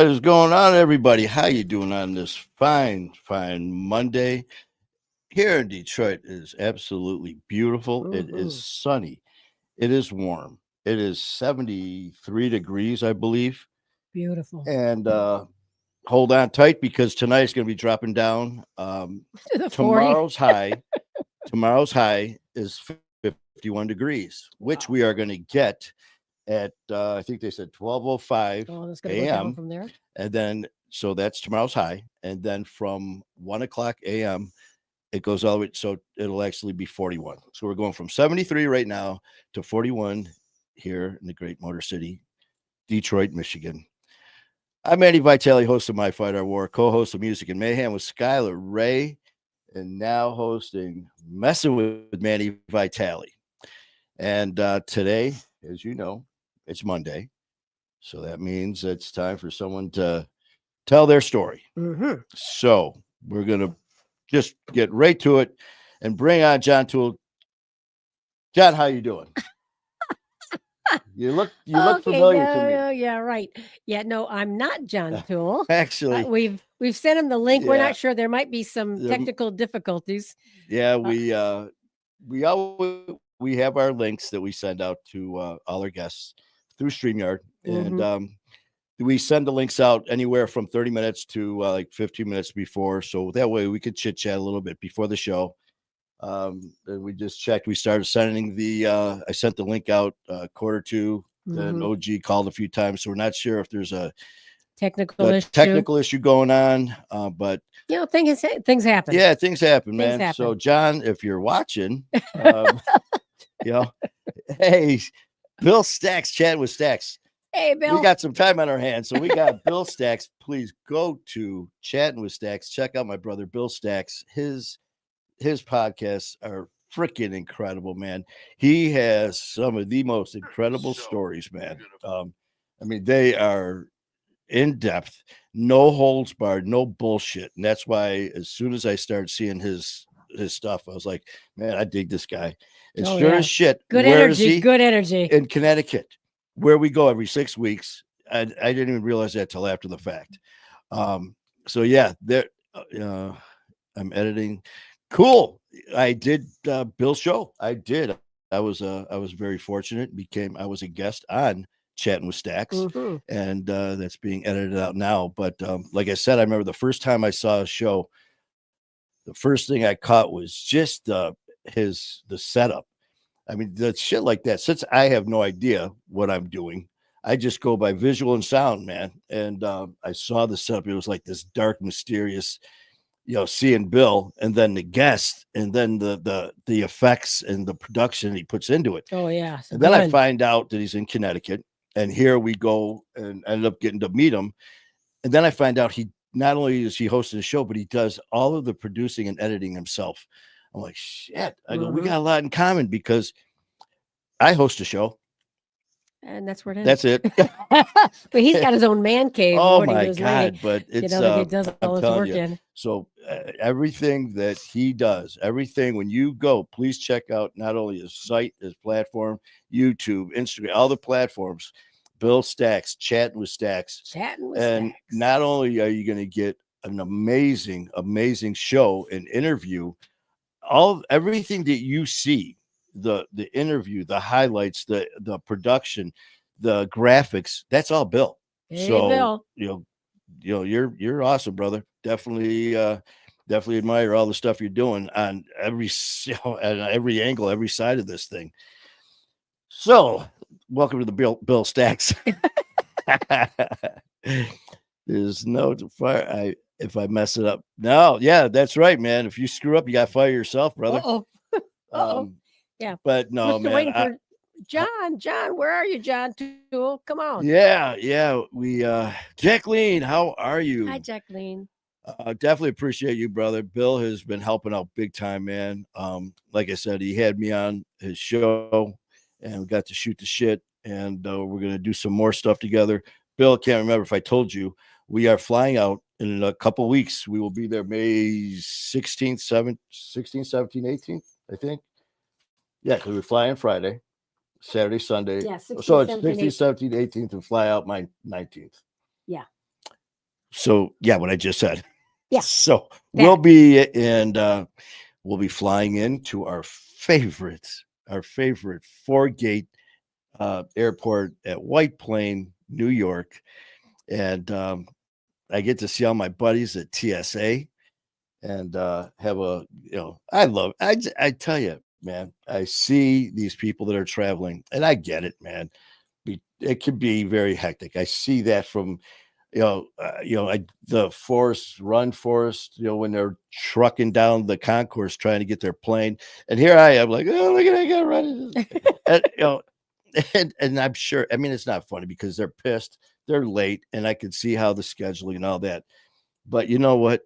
What is going on, everybody? How you doing on this fine Monday? Here in Detroit it is absolutely beautiful. It is Hmm. sunny. It is warm. It is 73 degrees, I believe. Beautiful. And hold on tight because tonight's going to be dropping down. To the 40. Tomorrow's high, tomorrow's high is 51 degrees, which we are Wow. going to get at I think they said 12:05 Oh, that's going to go a.m. down from there. And then so that's tomorrow's high, and then from 1 o'clock a.m. it goes all the way, so it'll actually be 41. So we're going from 73 right now to 41 here in the great Motor City, Detroit, Michigan. I'm Manny Vitale, host of My Fight Our War, co-host of Music and Mayhem with Skylar Ray, and now hosting Messing with Manny Vitale. And today, as you know, it's Monday. So that means it's time for someone to tell their story. Hmm. So we're gonna just get right to it and bring on John Toole. John, how you doing? You look Okay. familiar to No, me. no, yeah, right. Yeah, no, I'm not John Toole. Actually, We've sent him the link. We're yeah, not sure. There might be some um, technical difficulties. yeah. Uh, We have our links that we send out to all our guests through Streamyard, and hmm we send the links out anywhere from 30 minutes to like 15 minutes before, so that way we could chit chat a little bit before the show. And we just checked. We started sending the. I sent the link out quarter to. Then hmm OG called a few times, so we're not sure if there's Technical a issue. technical issue going on. But Things happen. yeah, things happen, Things man. So happen. John, if you're watching, um, you know, hey, Bill Stacks chatting with Stacks. Hey, We Bill. got some time on our hands, so we got Bill Stacks. Please go to chatting with Stacks. Check out my brother Bill Stacks. His podcasts are freaking incredible, man. He has some of the most incredible stories, man. I mean, they are in depth, no holds barred, no bullshit, and that's why as soon as I started seeing his stuff, I was like, man, I dig this guy. And Oh sure yeah. as shit, Good where is energy. he? Good energy. In Connecticut, where we go every 6 weeks. I didn't even realize that till after the fact. Um, so yeah, there. Uh, I'm editing. Cool. I did Bill's show. I did. I was very fortunate. I was a guest on Chatting with Stacks, Hmm. and that's being edited out now. But like I said, I remember the first time I saw a show. The first thing I caught was just the setup. I mean, the shit like that. Since I have no idea what I'm doing, I just go by visual and sound, man. And I saw the setup. It was like this dark, mysterious, seeing Bill and then the guest and then the effects and the production he puts into it. Oh yeah. It's And then I good. find out that he's in Connecticut. And here we go and ended up getting to meet him. And then I find out he not only is he hosting the show, but he does all of the producing and editing himself. I'm like, shit. I go, we Hmm. got a lot in common because I host a show. And that's where it That's ends. it. But he's got his own man cave, Oh according to my his lady. God. But it's, That he does I'm all his telling work you. in. So everything that he does, everything, when you go, please check out not only his site, his platform, YouTube, Instagram, all the platforms, Bill Stacks, Chatting with Stacks. Chatting with And Stacks. not only are you going to get an amazing show and interview, everything that you see, the interview, the highlights, the production, the graphics, that's all Bill. Hey, So Bill. you're awesome, brother. Definitely admire all the stuff you're doing on at every angle, every side of this thing. So welcome to the Bill Stacks. There's no fire. If I mess it up, no, yeah, that's right, man. If you screw up, you got to fire yourself, Uh brother. oh. Uh oh. Um, Yeah. but We're no, still man. waiting for John. John, where are you, John Toole? Come on. Yeah. We, Jacqueline, how are Hi, you? Jacqueline. Definitely appreciate you, brother. Bill has been helping out big time, man. Like I said, he had me on his show, and we got to shoot the shit, and we're gonna do some more stuff together. Bill, I can't remember if I told you we are flying out in a couple weeks. We will be there May 16th, 7th, 16th, 17th, 18th, I think. Yeah, because we fly on Friday, Saturday, Sunday. Yeah, 16, So it's 17, 16th, 18. 17th, 18th, and fly out my 19th. Yeah. So yeah, what I just said. Yeah, So that. we'll be flying into our favorite four gate airport at White Plain, New York, and I get to see all my buddies at TSA and have a I tell you, man, I see these people that are traveling, and I get it, man. It could be very hectic. I see that from the forest, when they're trucking down the concourse trying to get their plane, and here I am, like, oh, look at that guy running, and, and I'm sure. I mean, it's not funny because they're pissed, they're late, and I can see how the scheduling and all that. But you know what?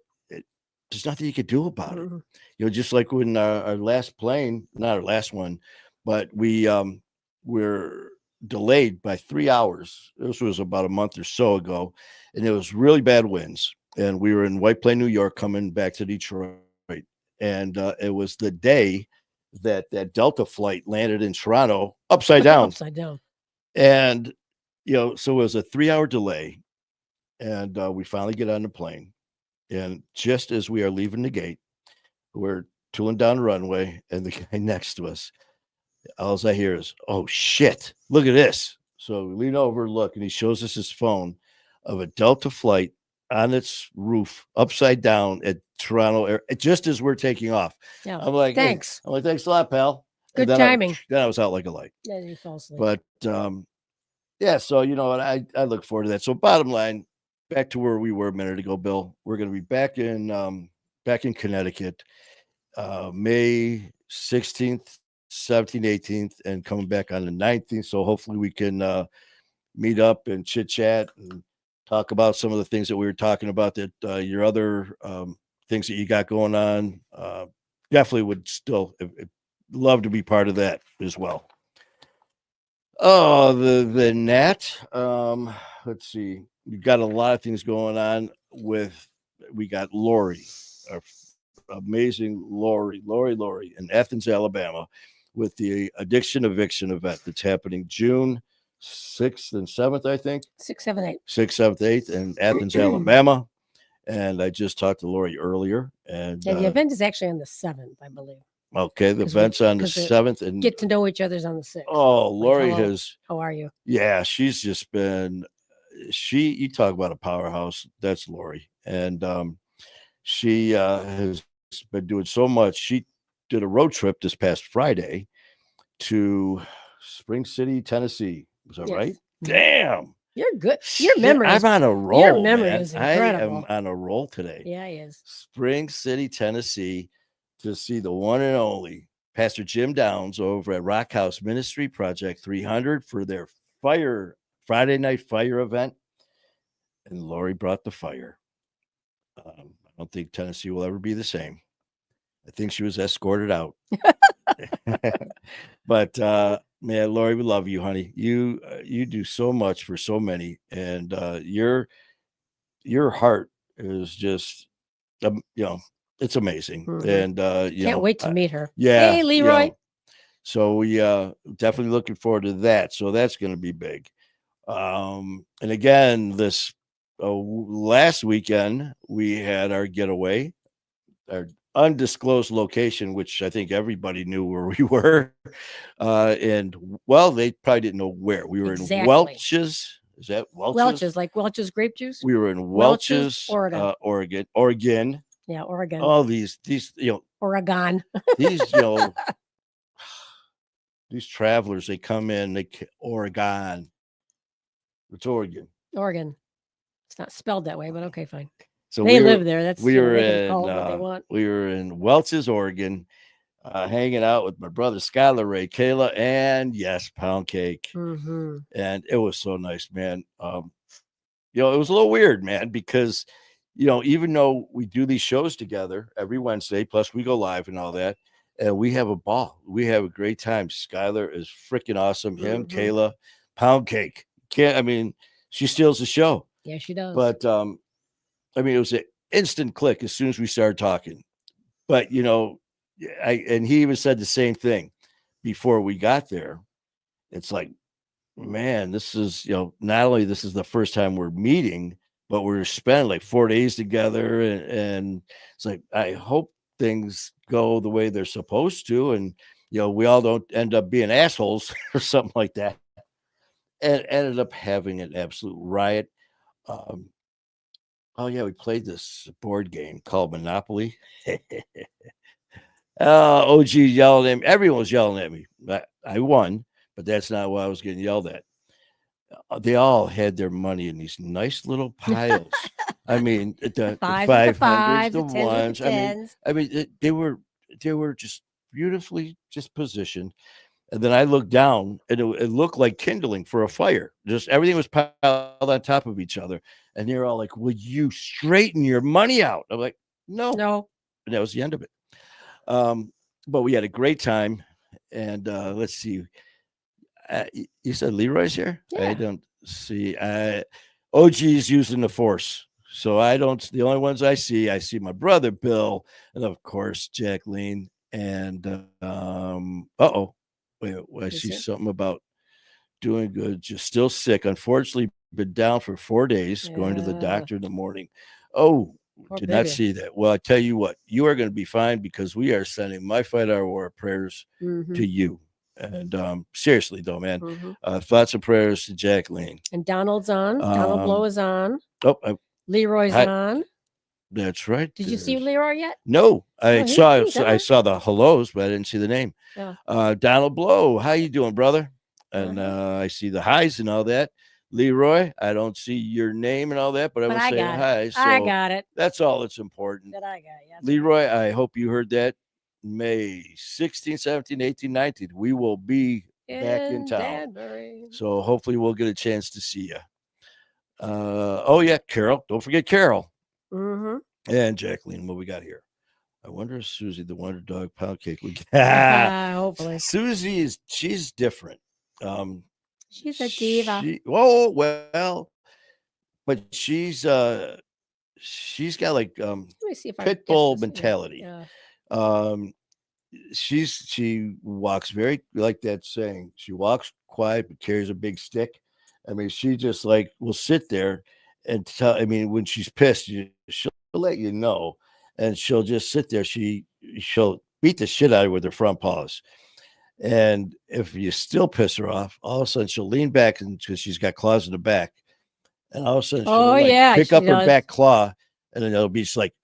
There's nothing you could do about it. Mhm. Just like when our last plane, not our last one, but we're delayed by 3 hours. This was about a month or so ago, and it was really bad winds. And we were in White Plain, New York, coming back to Detroit, and it was the day that Delta flight landed in Toronto upside down, Upside down. and so it was a 3 hour delay, and we finally get on the plane, and just as we are leaving the gate, we're tooling down the runway, and the guy next to us, all I hear is, "Oh shit! Look at this!" So we lean over, look, and he shows us his phone of a Delta flight on its roof, upside down at Toronto Air, just as we're taking off. Yeah. I'm like, "Hey," Thanks. I'm like, "Thanks a lot, pal." And Good timing. then I was out like a light. Yeah, you fell asleep. But yeah, so you know what, I look forward to that. So bottom line, back to where we were a minute ago, Bill. We're going to be back in Connecticut, May 16th, 17th, 18th, and coming back on the 19th. So hopefully we can meet up and chit chat and talk about some of the things that we were talking about, that your other things that you got going on. Definitely would still love to be part of that as well. Oh, the net. Let's see. We've got a lot of things going on with. We got Lori, our amazing Lori in Athens, Alabama, with the addiction eviction event that's happening June 6th and 7th, I think. 6, 7, 8. 6th, 7th, 8th in Athens, Alabama. And I just talked to Lori earlier. And Yeah, the event is actually on the 7th, I believe. okay, the 'Cause we- event's on the 'cause the- 7th. And Get to know each other's on the 6th. oh, Like, Lori hello, has. how are you? Yeah, she's just been you talk about a powerhouse. That's Lori. And she has been doing so much. She did a road trip this past Friday to Spring City, Tennessee. Was that Yes. right? Mhm. Damn. You're good. Your Shit, memory is I'm on a roll. your memory man. is I am incredible. on a roll today. Yeah, he is. Spring City, Tennessee, to see the one and only Pastor Jim Downs over at Rock House Ministry Project 300 for their Friday night fire event. And Lori brought the fire. I don't think Tennessee will ever be the same. I think she was escorted out. But man, Lori, we love you, honey. You do so much for so many, and your heart is just it's amazing. Mhm. And Can't wait to meet her. yeah, Hey, Leroy. so we definitely looking forward to that. So that's going to be big. And again, this last weekend we had our getaway, our undisclosed location, which I think everybody knew where we were. And well, they probably didn't know where we were. Exactly. In Welch's. Is that Welch's? Welch's, like Welch's grape juice? We were in Welch's, Welch's, Oregon. Oregon. Yeah, Oregon. All these Oregon. these these travelers, they come in, Oregon. It's Oregon. Oregon. It's not spelled that way, but okay, fine. So They live there. That's we were they can in call it what they want. we were in Welch's, Oregon, hanging out with my brother Skylar, Ray, Kayla, and yes, Pound Cake. Mm-hmm. And it was so nice, man. It was a little weird, man, because even though we do these shows together every Wednesday, plus we go live and all that, and we have a ball. We have a great time. Skylar is freaking awesome. Him, Kayla, Pound Cake. She steals the show. Yeah, she does. But it was an instant click as soon as we started talking. But and he even said the same thing before we got there. It's like, man, this is not only this is the first time we're meeting, but we're spending like 4 days together, and it's like I hope things go the way they're supposed to, and we all don't end up being assholes or something like that. And ended up having an absolute riot. Um, oh yeah, we played this board game called Monopoly. OG yelling at me. Everyone was yelling at me. I won, but that's not why I was getting yelled at. They all had their money in these nice little piles. I mean, the Fives with the 500s, fives, the the tens with ones. the tens. They were just beautifully just positioned. And then I looked down, and it looked like kindling for a fire. Just everything was piled on top of each other, and they're all like, "Will you straighten your money out?" I'm like, "No," No. and that was the end of it. But we had a great time, and let's see. You said Leroy's here? I Yeah. don't see. OG's using the force. So I don't. The only ones I see my brother Bill, and of course Jacqueline. And oh, wait, I Is see it? something about doing good, just still sick. Unfortunately, been down for 4 days, going to the Yeah. doctor in the morning. Oh, Poor did not baby. see that. Well, I tell you what, you are going to be fine because we are sending my Fight Our War prayers Mm-hmm. to you. And seriously, though, man, Mm-hmm. thoughts and prayers to Jacqueline. And Donald's on. Donald Blow is on. Oh, Leroy's hi, on. that's right. Did you see There's Leroy yet? no. No, he's I on. saw the hellos, but I didn't see the name. Yeah. Donald Blow, how you doing, brother? And Uh-huh. I see the highs and all that. Leroy, I don't see your name and all that, but I But was I saying got it. hi. I So got it. that's all that's important. That I got it. That's Leroy, I hope you heard that. May 16, 17, 18, 19. We will be right. back in In town. Danbury. So hopefully we'll get a chance to see you. Oh, yeah, Carol. Don't forget Carol Mm-hmm. and Jacqueline. What we got here? I wonder if Susie, the Wonder Dog pound cake, we got. Hopefully. Susie she's different. She's a diva. Well, but she's got like Let me see if I pit get bull this. mentality. Yeah. Um, she walks very like that saying. She walks quiet but carries a big stick. I mean, she just like will sit there and tell. I mean, when she's pissed, she'll let you know, and she'll just sit there. She'll beat the shit out of you with her front paws. And if you still piss her off, all of a sudden she'll lean back and because she's got claws in the back, and all of a sudden she'll Oh, like yeah, pick she up her does. back claw, and then it'll be just like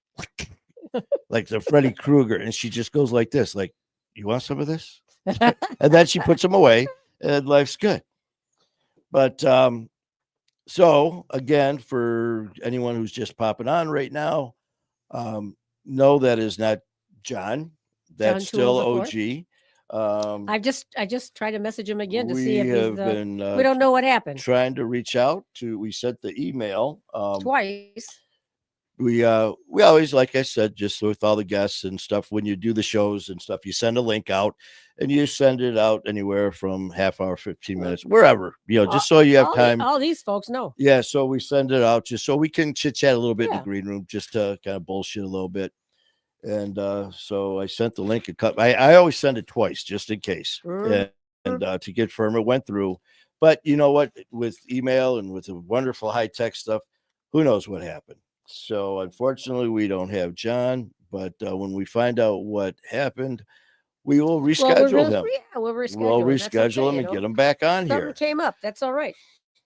the Freddy Krueger, and she just goes like this, like, "You want some of this?" And then she puts them away, and life's good. But so again, for anyone who's just popping on right now, no, that is not John. That's John still Tewell the fourth. OG. I just tried to message him again to We see if he's. have been We don't know what happened. trying to reach out to. We sent the email. Twice. We always, like I said, just with all the guests and stuff, when you do the shows and stuff, you send a link out and you send it out anywhere from half hour, 15 minutes, wherever, just so you have time. All these folks know. Yeah, so we send it out just so we can chit chat a little bit in Yeah. the green room, just to kind of bullshit a little bit. And so I sent the link a cut. I always send it twice just in case, Mhm. and to get firm, it went through. But you know what? With email and with the wonderful high tech stuff, who knows what happened? So unfortunately, we don't have John. But when we find out what happened, we will reschedule him. Yeah, we'll reschedule. We'll him. That's reschedule okay, him you and know. get him back on Something here. came up. That's all right.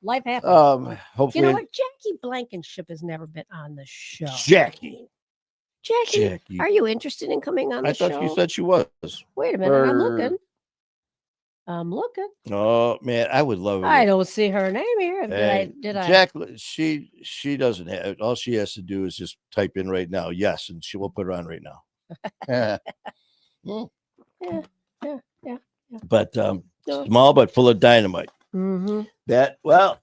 Life happens. You Hopefully, know what? Jackie Blankenship has never been on the show. Jackie, Jackie, are you interested in coming on the show? I thought you said she was. Wait a minute, I'm looking. Oh man, I would love it. I don't see her name here. Did I? Jacqueline, she doesn't have. All she has to do is just type in right now, yes, and she will put her on right now. Yeah. But small but full of dynamite. Mm-hmm. Well,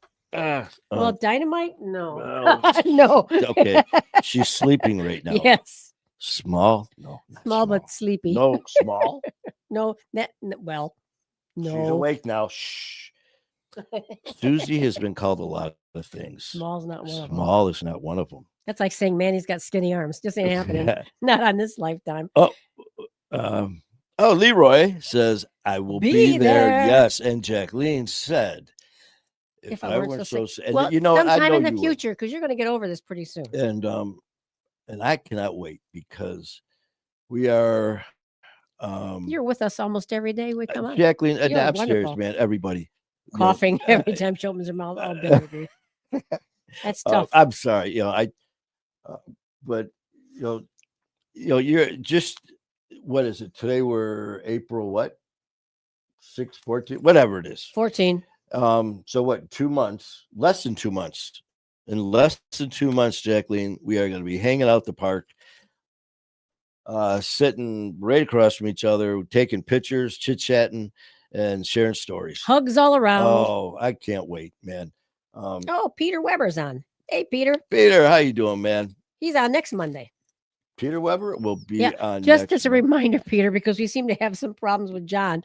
dynamite? No. well, No. Okay, she's sleeping right now. Yes. Small? No. not Small but sleepy. No, small. No. No. She's awake now. Shh. Susie has been called a lot of things. Small's not one of them. Small is not one of them. That's like saying Manny's got skinny arms. Just ain't happening. Not on this lifetime. Leroy says, I will be there. Yes. And Jacqueline said, If if I I weren't weren't so so, sick. and Well, you know, I sometime know in the you would, future, because you're going to get over this pretty soon. and I cannot wait because we are, You're with us almost every day we come on. Jacqueline, and You're I'm serious, wonderful. man. Everybody, you know, Coughing every time she opens her mouth. Oh, baby. That's tough. I'm sorry, uh, but you know, you're just what is it today? We're April what 6/14, whatever it is. 14. So what? 2 months, less than 2 months. In less than 2 months, Jacqueline, we are going to be hanging out the park, sitting right across from each other, taking pictures, chit chatting, and sharing stories. Hugs all around. Oh, I can't wait, man. Um, Oh, Peter Weber's on. Hey, Peter. Peter, how you doing, man? He's on next Monday. Peter Weber will Yeah. be on Just next as a month. reminder, Peter, because we seem to have some problems with John,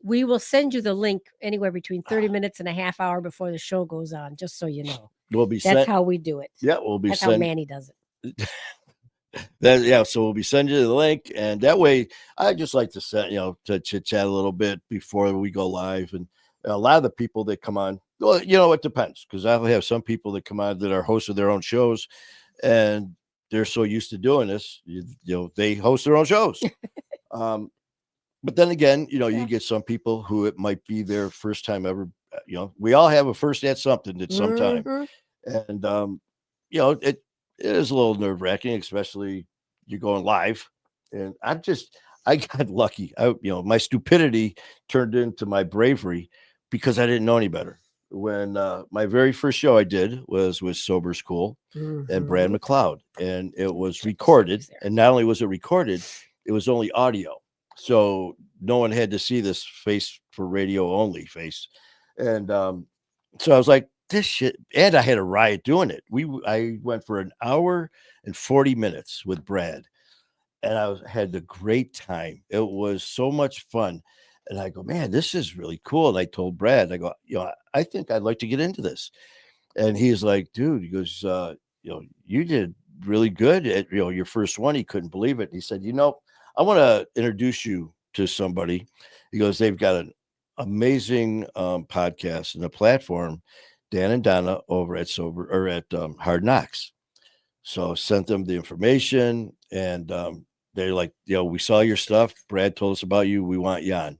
we will send you the link anywhere between 30 minutes and a half hour before the show goes on, just so you know. We'll be That's sent. how we do it. Yeah, we'll be That's how sent. Manny does it. That yeah, so we'll be sending you the link, and that way, I just like to set to chit chat a little bit before we go live, and a lot of the people that come on, well, it depends because I'll have some people that come on that are hosts of their own shows, and they're so used to doing this, they host their own shows. um, but then again, you Yeah. get some people who it might be their first time ever. We all have a first at something at some time, Mhm. and it is a little nerve wracking, especially you're going live. And I got lucky. My stupidity turned into my bravery because I didn't know any better. When my very first show I did was with Sober School and Brad Mhm. McLeod, and it was Check the settings recorded. there. And not only was it recorded, it was only audio, so no one had to see this face for radio only face. And so I was like, this shit, and I had a riot doing it. I went for an hour and 40 minutes with Brad, and had a great time. It was so much fun. And I go, man, this is really cool. And I told Brad, I go, I think I'd like to get into this. And he's like, dude, he goes, you did really good at your first one. He couldn't believe it. He said, I want to introduce you to somebody. He goes, they've got an amazing podcast and a platform, Dan and Donna over at Hard Knocks. So sent them the information, and they're like, we saw your stuff. Brad told us about you. We want you on.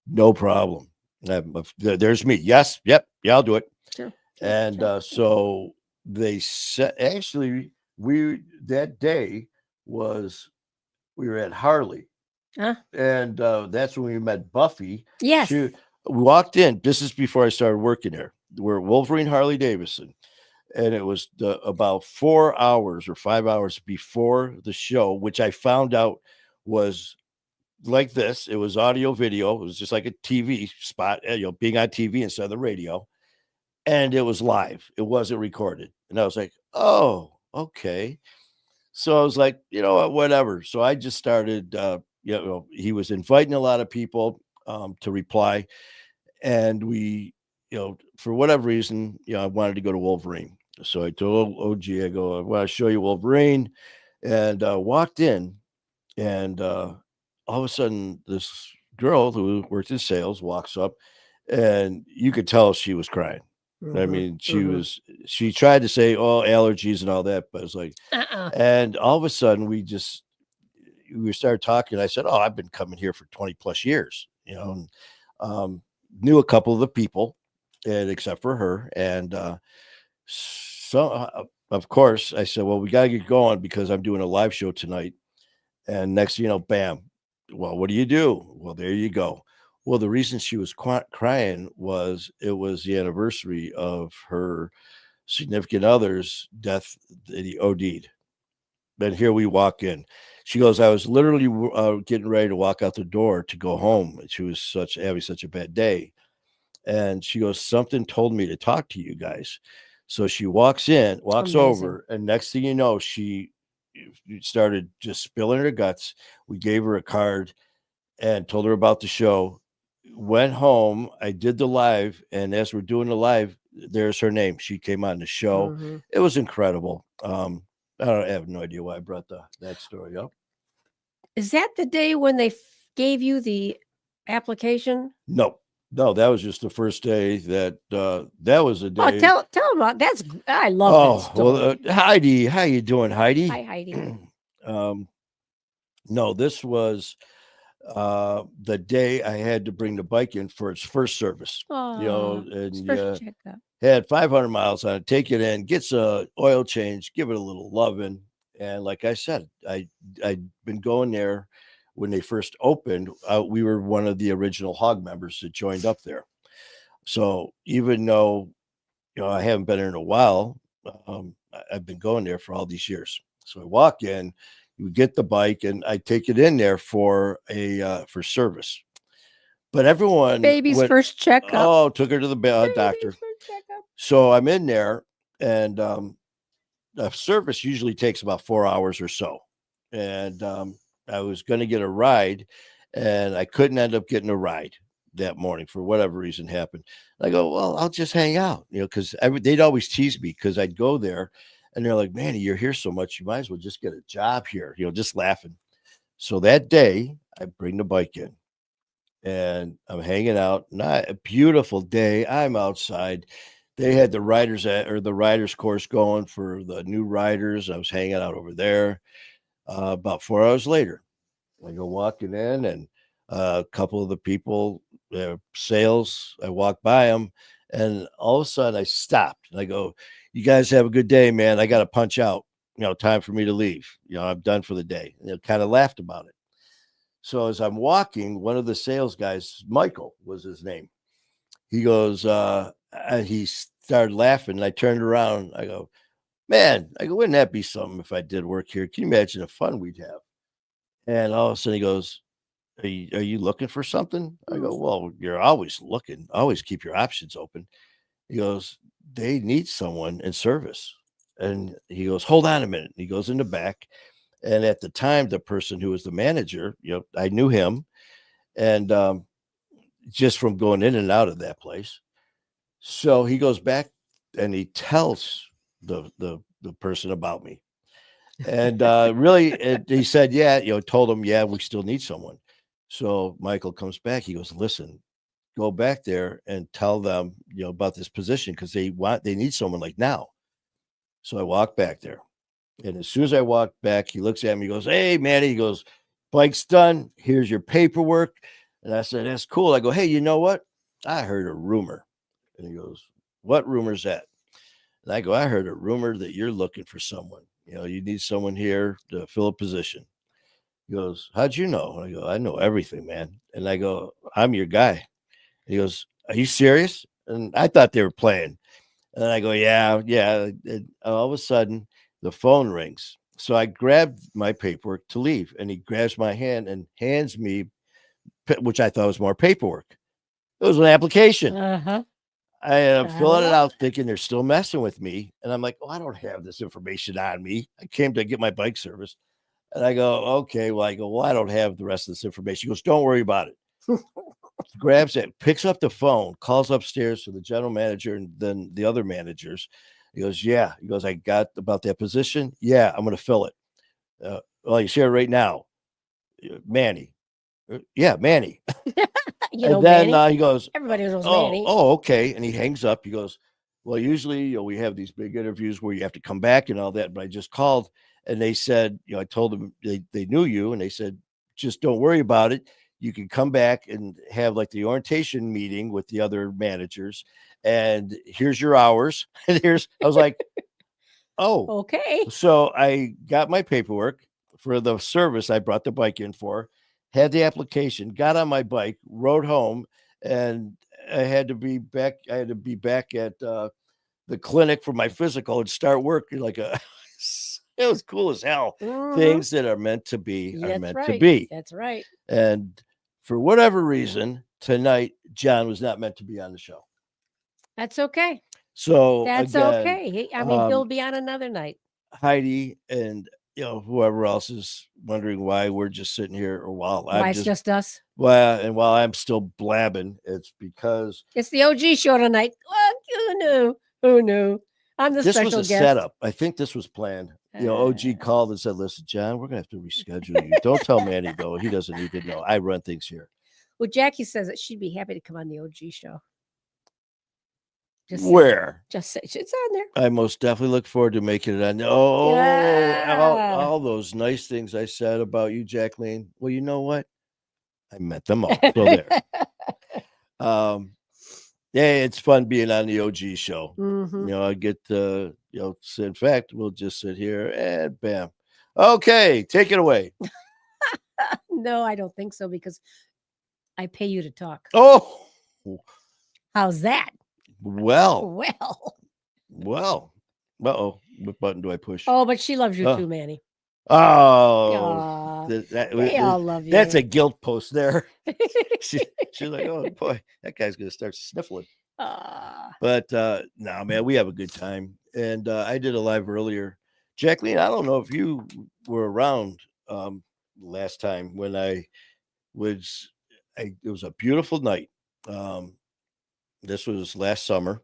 No problem. There's me. Yes. Yep. Yeah, I'll do it. Sure. And so they said, actually, that day was, we were at Harley, Huh? and that's when we met Buffy. Yes. We walked in. This is before I started working there. We're at Wolverine Harley Davidson, and it was about 4 hours or 5 hours before the show, which I found out was like this. It was audio video. It was just like a TV spot, being on TV instead of the radio, and it was live. It wasn't recorded. And I was like, oh, okay. So I was like, you know what, whatever. So I just started, he was inviting a lot of people to reply. And we, for whatever reason, I wanted to go to Wolverine. So I told OG, I go, I want to show you Wolverine. And walked in, and all of a sudden, this girl who worked in sales walks up, and you could tell she was crying. I Mhm. mean, Mhm. she tried to say, oh, allergies and all that, but it's like, and all of a sudden we started talking. I said, oh, I've been coming here for 20 plus years, and, knew a couple of the people, and except for her. And so, of course, I said, well, we got to get going because I'm doing a live show tonight. And next thing you know, bam. Well, what do you do? Well, there you go. Well, the reason she was crying was it was the anniversary of her significant other's death that he OD'd. Then here we walk in. She goes, I was literally getting ready to walk out the door to go home. She was having such a bad day. And she goes, something told me to talk to you guys. So she walks Amazing. over, and next thing you know, she started just spilling her guts. We gave her a card and told her about the show. Went home. I did the live, and as we're doing the live, there's her name. She came on the show. Mhm. It was incredible. I have no idea why I brought that story up. Is that the day when they gave you the application? No, No, that was just the first day that that was a Oh, day. tell them about that's. I love that Oh, story. well, Heidi, how you doing, Heidi? Hi, Heidi. um, no, this was the day I had to bring the bike in for its first service. Oh, it's And first checkup. had 500 miles on it. Take it in, gets a oil change, give it a little loving, and like I said, I'd been going there when they first opened. We were one of the original Hog members that joined up there. So even though I haven't been there in a while, I've been going there for all these years. So I walk in, you get the bike, and I take it in there for a for service. But everyone Baby's went, first checkup. oh, took her to the Baby's doctor. first checkup. So I'm in there, and the service usually takes about 4 hours or so. And I was going to get a ride, and I couldn't end up getting a ride that morning for whatever reason happened. I go, well, I'll just hang out, because they'd always tease me because I'd go there, and they're like, Manny, you're here so much, you might as well just get a job here, just laughing. So that day, I bring the bike in, and I'm hanging out. Not a beautiful day. I'm outside. They had the riders course going for the new riders. I was hanging out over there. About 4 hours later, I go walking in, and a couple of the people, sales, I walk by them, and all of a sudden I stopped and I go, "You guys have a good day, man. I got to punch out. Time for me to leave. I'm done for the day." And they kind of laughed about it. So as I'm walking, one of the sales guys, Michael was his name, he goes, he started laughing. And I turned around. I go, man, wouldn't that be something if I did work here? Can you imagine the fun we'd have? And all of a sudden he goes, are you looking for something? I go, well, you're always looking, always keep your options open. He goes, they need someone in service. And he goes, hold on a minute. He goes in the back. And at the time, the person who was the manager, I knew him. And just from going in and out of that place. So he goes back and he tells the person about me. And he said, yeah, told him, yeah, we still need someone. So Michael comes back. He goes, listen, go back there and tell them, about this position because they need someone like now. So I walk back there. And as soon as I walk back, he looks at me, he goes, hey, Manny, he goes, bike's done. Here's your paperwork. And I said, that's cool. I go, hey, you know what? I heard a rumor. And he goes, what rumor's that? And I go, I heard a rumor that you're looking for someone. You need someone here to fill a position. He goes, how'd you know? And I go, I know everything, man. And I go, I'm your guy. And he goes, are you serious? And I thought they were playing. And I go, yeah, yeah. And all of a sudden, the phone rings. So I grabbed my paperwork to leave, and he grabs my hand and hands me, which I thought was more paperwork. It was an application. Uh-huh. I am filling it love out, thinking they're still messing with me. And I'm like, oh, I don't have this information on me. I came to get my bike service. And I go, okay. Well, I don't have the rest of this information. He goes, don't worry about it. Grabs it, picks up the phone, calls upstairs to the general manager and then the other managers. He goes, yeah. He goes, I got about that position. Yeah, I'm going to fill it. Well, he's here right now. Manny. Yeah, Manny. And then Manny. he goes, Everybody knows oh, Manny. okay. And he hangs up. He goes, well, usually we have these big interviews where you have to come back and all that. But I just called and they said, I told them they knew you. And they said, just don't worry about it. You can come back and have like the orientation meeting with the other managers. And here's your hours. And I was like, oh, Okay. so I got my paperwork for the service I brought the bike in for, had the application, got on my bike, rode home, and I had to be back. I had to be back at the clinic for my physical and start work like a. It was cool as hell. Mhm. Things that are meant to be are That's meant right. to be. That's right. And for whatever reason, tonight John was not meant to be on the show. That's okay. So That's again, okay. I mean, he'll be on another night. Heidi and whoever else is wondering why we're just sitting here, or while Why I'm it's just us? and while I'm still blabbing, it's because It's the OG show tonight. What? Who knew? Who knew? I'm the this special was a guest. setup. I think this was planned. OG called and said, "Listen, John, we're gonna have to reschedule you. Don't tell Manny though; he doesn't need to know. I run things here." Well, Jackie says that she'd be happy to come on the OG show. Just say, Where? just say it's on there. I most definitely look forward to making it on. Oh, Yeah. all those nice things I said about you, Jacqueline. Well, you know what? I meant them all. So there. Yeah, it's fun being on the OG show. Mhm. You know, I get to, in fact, we'll just sit here and bam. Okay, take it away. No, I don't think so because I pay you to talk. Oh, How's that? well, Well. uh-oh. What button do I push? Oh, but she loves you Oh. too, Manny. Oh, Aw, they all love you. that's a guilt post there. She's like, oh boy, that guy's gonna start sniffling. Aw. But no, man, we have a good time. And I did a live earlier. Jacqueline, I don't know if you were around last time when it was a beautiful night. Um, this was last summer.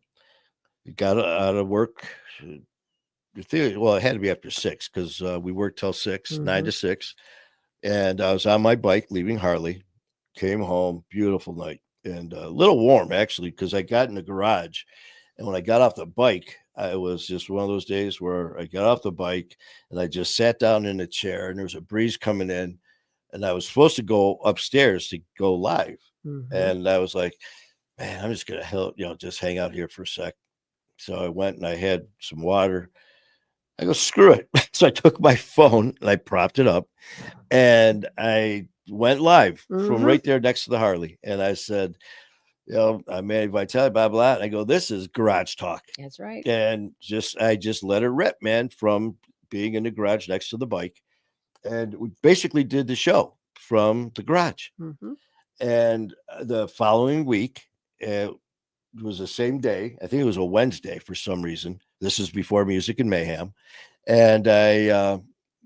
We got out of work. Well, it had to be after 6 because we worked till 6, 9 to 6. And I was on my bike leaving Harley, came home, beautiful night, and a little warm actually, because I got in the garage. And when I got off the bike, it was just one of those days where I got off the bike and I just sat down in a chair and there was a breeze coming in. And I was supposed to go upstairs to go live. And I was like, man, I'm just going to, just hang out here for a sec. So I went and I had some water. I go, screw it. So I took my phone and I propped it up and I went live from right there next to the Harley. And I said, I'm Manny Vitale, blah, blah. And I go, this is garage talk. That's right. And I just let it rip, man, from being in the garage next to the bike. And we basically did the show from the garage. And the following week, it was the same day. I think it was a Wednesday for some reason. This is before Music and Mayhem. And I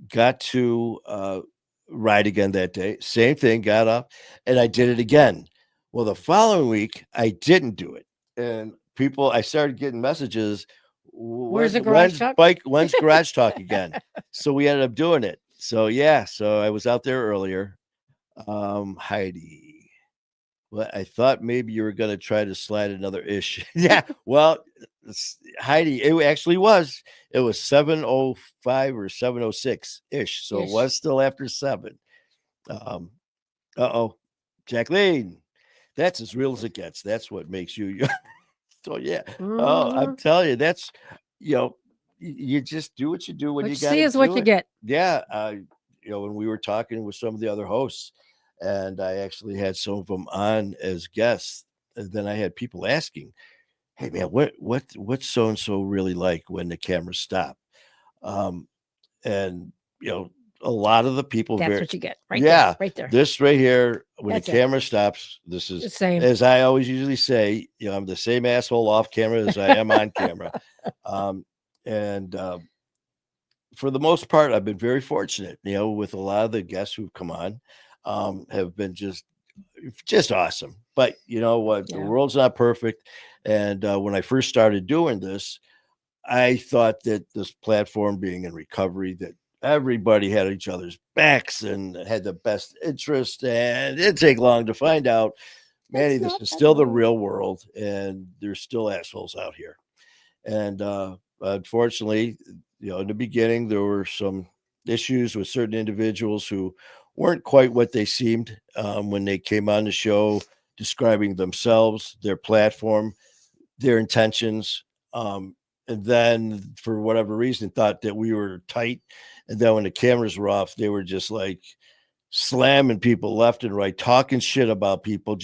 got to ride again that day. Same thing, got up and I did it again. Well, the following week, I didn't do it. And I started getting messages. Where's the garage talk? When's garage talk again? So we ended up doing it. So yeah, so I was out there earlier. Heidi, well, I thought maybe you were going to try to slide another ish. Yeah, well, Heidi, it actually was. It was 7:05 or 7:06 ish. So it was still after 7. Jacqueline, that's as real as it gets. That's what makes you. So yeah. Oh, I'm telling you, that's you just do what you do when what you you got see is what you get. Yeah. When we were talking with some of the other hosts, and I actually had some of them on as guests, and then I had people asking, "Hey man, what's so and so really like when the cameras stop?" And a lot of the people. That's what you get, right? Yeah, there, right there. This right here, when That's the camera stops, this is the same. as I always usually say. I'm the same asshole off camera as I am on camera, and for the most part, I've been very fortunate. With a lot of the guests who've come on, have been just awesome. But you know what? The world's not perfect. And when I first started doing this, I thought that this platform being in recovery, that everybody had each other's backs and had the best interest. And it didn't take long to find out, Manny, this is still the real world. And there's still assholes out here. And unfortunately, in the beginning, there were some issues with certain individuals who weren't quite what they seemed when they came on the show, describing themselves, their platform, their intentions, and then for whatever reason thought that we were tight. And then when the cameras were off, they were just like slamming people left and right, talking shit about people.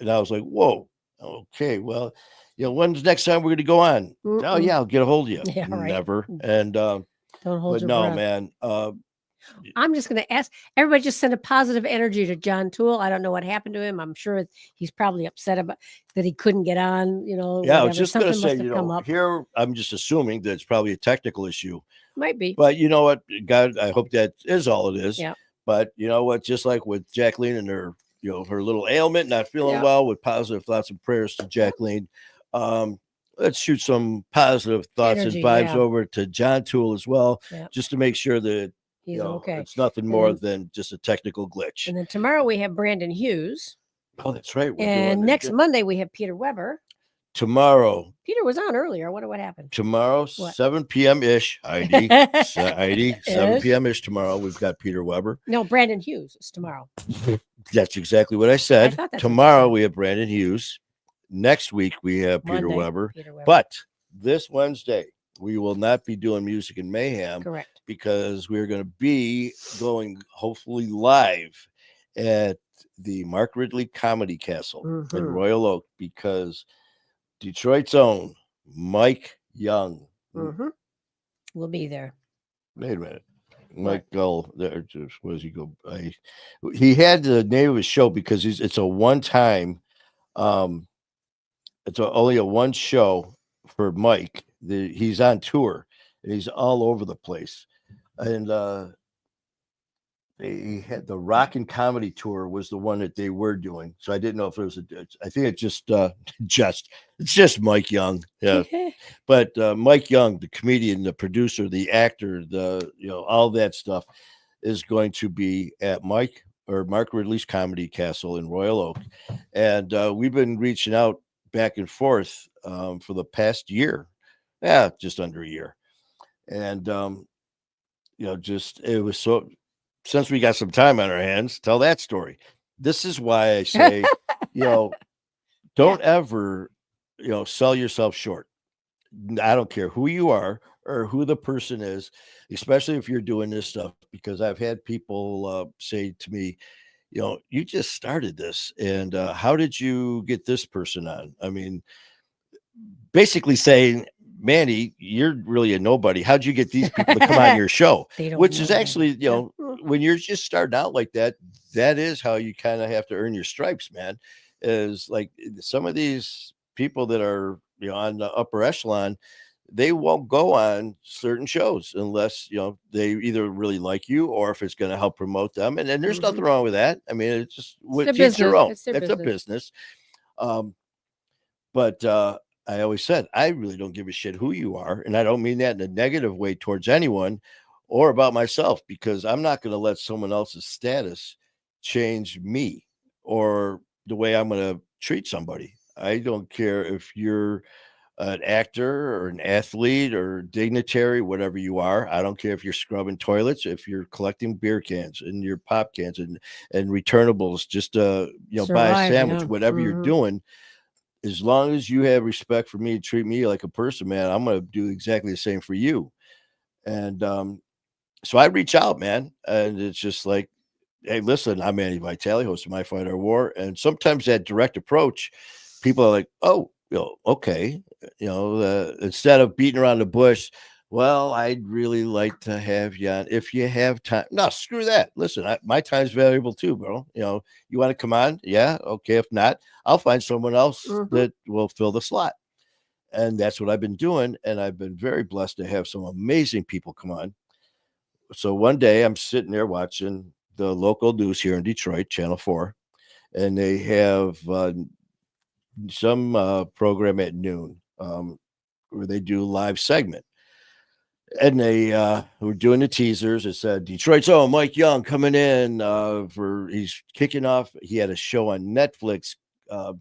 And I was like, whoa, okay, well, when's the next time we're going to go on? Oh yeah, I'll get a hold of you. Yeah, right. Never. And don't hold your no, breath. man. I'm just going to ask everybody, just send a positive energy to John Tewell. I don't know what happened to him. I'm sure he's probably upset about that he couldn't get on, Yeah, whatever. I was just going to say, come up. here, I'm just assuming that it's probably a technical issue. Might be. But you know what, God, I hope that is all it is. Yeah. But you know what, just like with Jacqueline and her, her little ailment, not feeling well, with positive thoughts and prayers to Jacqueline. Let's shoot some positive thoughts and vibes over to John Tewell as well, just to make sure that he's okay. It's nothing more than just a technical glitch. And then tomorrow we have Brandon Hughes. Oh, that's right. We're And doing next it Monday we have Peter Weber. tomorrow. Peter was on earlier. I wonder what happened. Tomorrow, What? 7 p.m. ish. Heidi, Heidi, 7 Ish. p.m. ish tomorrow. We've got Peter Weber. No, Brandon Hughes is tomorrow. That's exactly what I I said. thought that's what you Tomorrow said. we have Brandon Hughes. Next week we have Peter Monday, Weber. Peter Weber. But this Wednesday we will not be doing Music and Mayhem Correct. because we're going to be going hopefully live at the Mark Ridley Comedy Castle in Mhm. Royal Oak because Detroit's own Mike Young. Mm-hmm. We'll be there. Wait a minute. What? Mike Gull, there, where does he go? He had the name of his show because it's a one time, only a one show for Mike. He's on tour and he's all over the place. And they had the Rock and Comedy Tour was the one that they were doing. So I didn't know if it was I think it's just it's just Mike Young. Yeah. But Mike Young, the comedian, the producer, the actor, all that stuff is going to be at Mark Ridley's Comedy Castle in Royal Oak. And we've been reaching out back and forth for the past year. Yeah, just under a year. And just it was so since we got some time on our hands, tell that story. This is why I say, don't ever, sell yourself short. I don't care who you are or who the person is, especially if you're doing this stuff, because I've had people say to me, you just started this. And how did you get this person on? I mean, basically saying, Manny, you're really a nobody. How'd you get these people to come on your show? They don't Which know is that. actually, Yeah. when you're just starting out like that, that is how you kind of have to earn your stripes, man. Is like some of these people that are, on the upper echelon, they won't go on certain shows unless they either really like you or if it's going to help promote them. And there's nothing wrong with that. I mean, it's just It's with their each their business. own. It's their It's a business. business. But I always said I really don't give a shit who you are, and I don't mean that in a negative way towards anyone or about myself because I'm not going to let someone else's status change me or the way I'm going to treat somebody. I don't care if you're an actor or an athlete or dignitary, whatever you are. I don't care if you're scrubbing toilets, if you're collecting beer cans and your pop cans and returnables, just buy a Survive, sandwich, yeah. whatever you're doing. As long as you have respect for me, treat me like a person, man, I'm going to do exactly the same for you. And so I reach out, man, and it's just like, hey, listen, I'm Manny Vitale, host of My Fight or War, and sometimes that direct approach, people are like, oh, okay, instead of beating around the bush. Well, I'd really like to have you on if you have time. No, screw that. Listen, my time's valuable too, bro. You want to come on? Yeah, okay. If not, I'll find someone else that will fill the slot. And that's what I've been doing. And I've been very blessed to have some amazing people come on. So one day I'm sitting there watching the local news here in Detroit, Channel 4, and they have some program at noon where they do live segment. And they were doing the teasers. It said Detroit's own Mike Young coming in he's kicking off. He had a show on Netflix. Can't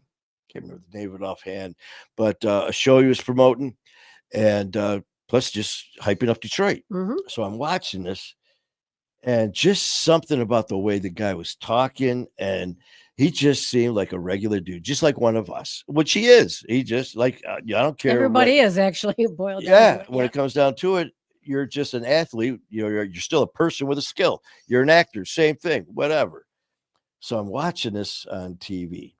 remember the name of it offhand, but a show he was promoting, and plus just hyping up Detroit. So I'm watching this, and just something about the way the guy was talking, and he just seemed like a regular dude, just like one of us, which he is. He just like I don't care. Everybody is actually boiled down. Yeah, To it. when it comes down to it, you're just an athlete. You're still a person with a skill. You're an actor, same thing, whatever. So I'm watching this on TV,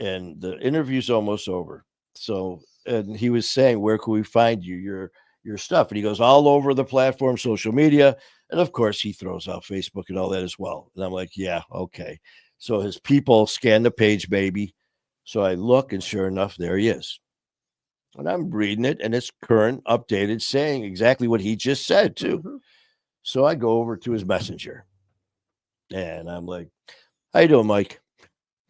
and the interview's almost over. So, and he was saying, "Where can we find you? Your stuff?" And he goes, "All over the platform, social media, and of course, he throws out Facebook and all that as well." And I'm like, "Yeah, okay." So his people scan the page, baby. So I look, and sure enough, there he is. And I'm reading it, and it's current, updated, saying exactly what he just said, too. So I go over to his messenger, and I'm like, "How you doing, Mike?"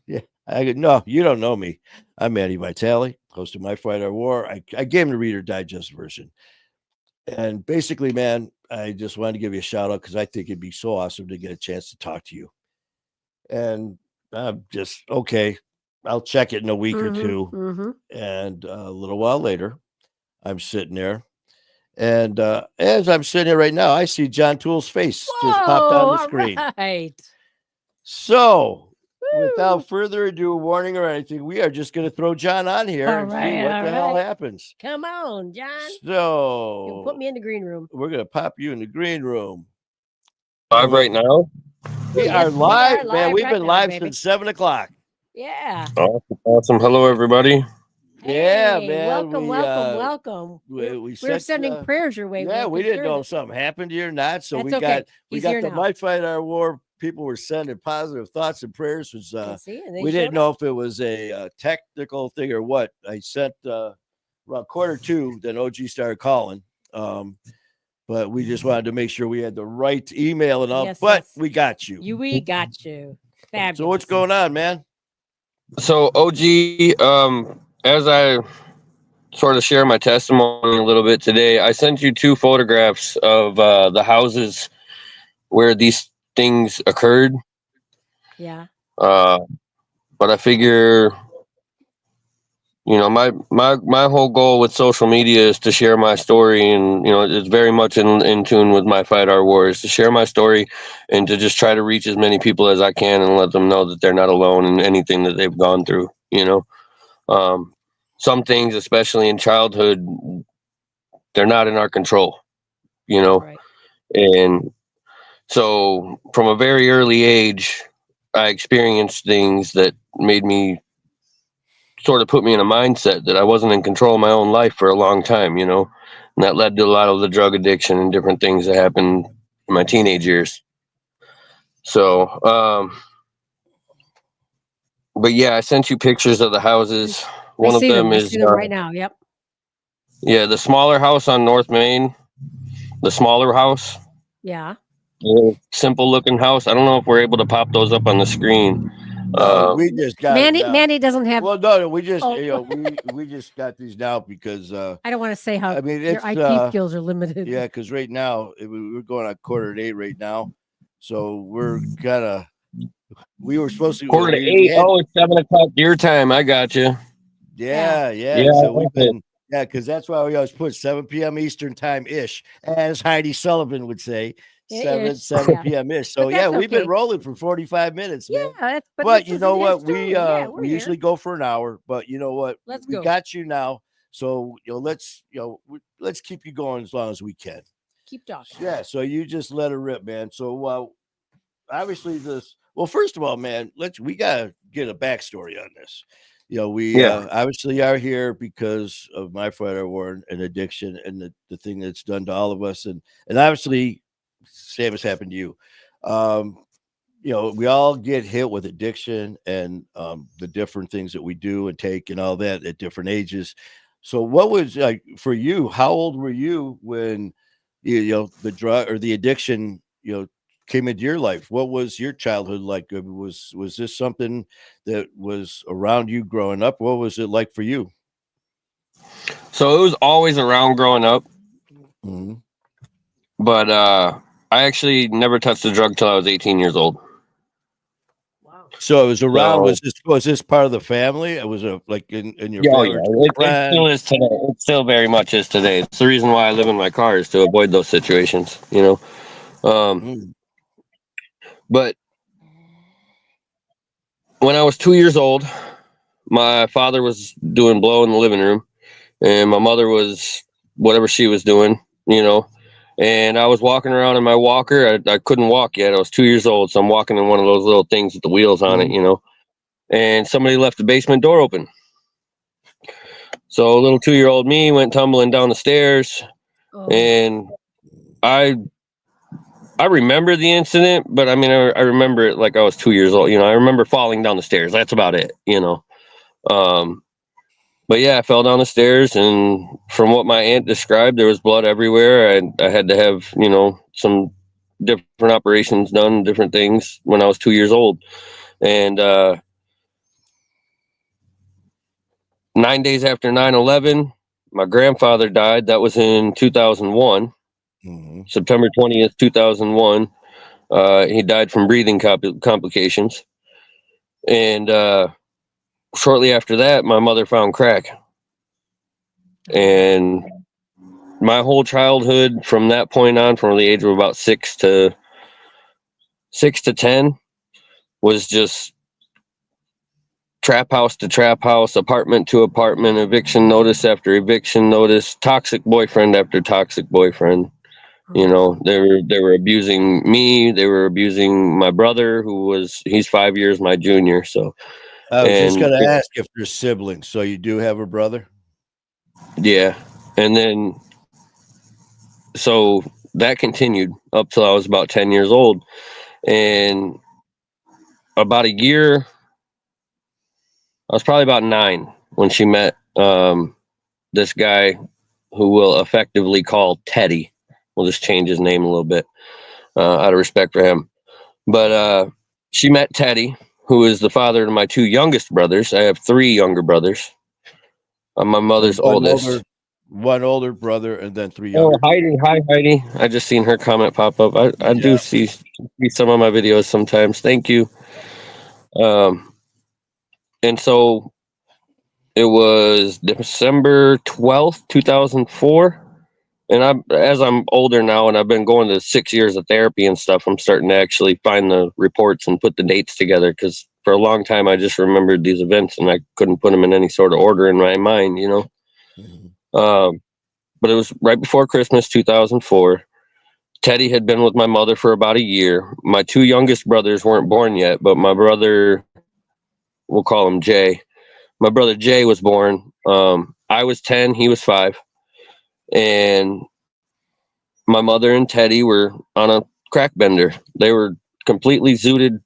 Yeah. I go, "No, you don't know me. I'm Manny Vitale, host of My Fight or War." I gave him the Reader Digest version. And basically, man, I just wanted to give you a shout out because I think it'd be so awesome to get a chance to talk to you. And just okay. I'll check it in a week or Mhm, two. mhm. And a little while later, I'm sitting there. And as I'm sitting here right now, I see John Tewell's face just popped on Whoa, the all screen. right. So, Woo. without further ado, warning or anything, we are just going to throw John on here All and see right, what all the hell right. happens. Come on, John. You can put So, me in the green room. we're going to pop you in the green room. Live right now. We Yes, are we are live, man. live We've right been now, live baby. since 7 o'clock. Yeah. Awesome. Awesome. Hello, everybody. Yeah, Hey, man. welcome, welcome. We We were sent sending prayers your way. yeah, We're we didn't know if concerned. something happened to you or not. So That's okay. we He's got here the now. Might Fight Our War. People were sending positive thoughts and prayers. Was And see, and they we didn't showed know up. if it was a technical thing or what. I sent around 1:45, then OG started calling. But we just wanted to make sure we had the right email and all. Yes, but yes. we got you. We got you. Fabulous. So what's going on, man? So, OG, as I sort of share my testimony a little bit today, I sent you 2 photographs of the houses where these things occurred. Yeah. But I figure, my whole goal with social media is to share my story, and it's very much in tune with my Fight Our Wars, to share my story and to just try to reach as many people as I can and let them know that they're not alone in anything that they've gone through. Um, some things, especially in childhood, they're not in our control. Right. And so from a very early age, I experienced things that made me sort of put me in a mindset that I wasn't in control of my own life for a long time, and that led to a lot of the drug addiction and different things that happened in my teenage years. So, but yeah, I sent you pictures of the houses. I One of see them. them I is, see them right now. Yep. yeah, the smaller house on North Main, the smaller house, Yeah. simple looking house. I don't know if we're able to pop those up on the screen. No, we just got it now. Manny doesn't have. Well, no, we just Oh. we just got these now because I don't want to say how I mean your it's IT skills are limited. yeah, because right now we're going on 7:45 right now, so we're kind we were supposed to Quarter to we 8. had Oh, it's 7 o'clock your time. I got you. yeah. Yeah, So we've okay. been because that's why we always put 7 p.m. Eastern time ish, as Heidi Sullivan would say. Ish, 7 yeah. p.m. ish. But So yeah, that's we've been okay. rolling for 45 minutes, Yeah, man. but But this you is know an what? ish too. Yeah, we're We here. usually go for an hour, but you know what? Let's We go. got you now. So let's keep you going as long as we can. Keep talking. Yeah. So you just let her rip, man. So obviously first of all, man, we gotta get a backstory on this. We Yeah. obviously are here because of my Fight Our War and addiction and the thing that's done to all of us, and obviously same has happened to you. Um, we all get hit with addiction and the different things that we do and take and all that at different ages. So what was like for you? How old were you when the drug or the addiction came into your life? What was your childhood like? Was this something that was around you growing up? What was it like for you? So it was always around growing up, Mm-hmm. but I actually never touched a drug till I was 18 years old. Wow. So it was around. So Was this part of the family? It was like in your yeah, oh family? yeah, it still is today. It still very much is today. It's the reason why I live in my car, is to avoid those situations. Mm. But when I was 2 years old, my father was doing blow in the living room, and my mother was whatever she was doing, you know. And I was walking around in my walker. I couldn't walk yet. I was 2 years old, so I'm walking in one of those little things with the wheels on it, Mm. you know. And somebody left the basement door open. So little 2 year old me went tumbling down the stairs, Oh. and I remember the incident, but I mean I remember it like I was 2 years old. I remember falling down the stairs. That's about it, But yeah, I fell down the stairs, and from what my aunt described, there was blood everywhere. I had to have some different operations done, different things when I was 2 years old, and 9 days after 9/11, my grandfather died. That was in 2001, Mm-hmm. September 20th, 2001. He died from breathing complications. And shortly after that, my mother found crack. And my whole childhood from that point on, from the age of about 6 to 10, was just trap house to trap house, apartment to apartment, eviction notice after eviction notice, toxic boyfriend after toxic boyfriend. You know, they were abusing me. They were abusing my brother, he's 5 years my junior. So, I was just and going to ask if there's siblings. So you do have a brother? yeah, and then so that continued up till I was about 10 years old, and about a year, I was probably about 9 when she met this guy who we'll effectively call Teddy. We'll just change his name a little bit out of respect for him. But she met Teddy, who is the father to my 2 youngest brothers. I have 3 younger brothers. I'm my mother's oldest. One older brother and then 3 Oh, younger. Heidi. Hi, Heidi. I just seen her comment pop up. I do see some of my videos sometimes. Thank you. And so it was December 12th, 2004. And as I'm older now and I've been going to 6 years of therapy and stuff, I'm starting to actually find the reports and put the dates together, because for a long time I just remembered these events and I couldn't put them in any sort of order in my mind, you know. Mm-hmm. But it was right before Christmas 2004. Teddy had been with my mother for about a year. My 2 youngest brothers weren't born yet, but my brother, we'll call him Jay. My brother Jay was born. I was 10, he was 5. And my mother and Teddy were on a crack bender. They were completely zooted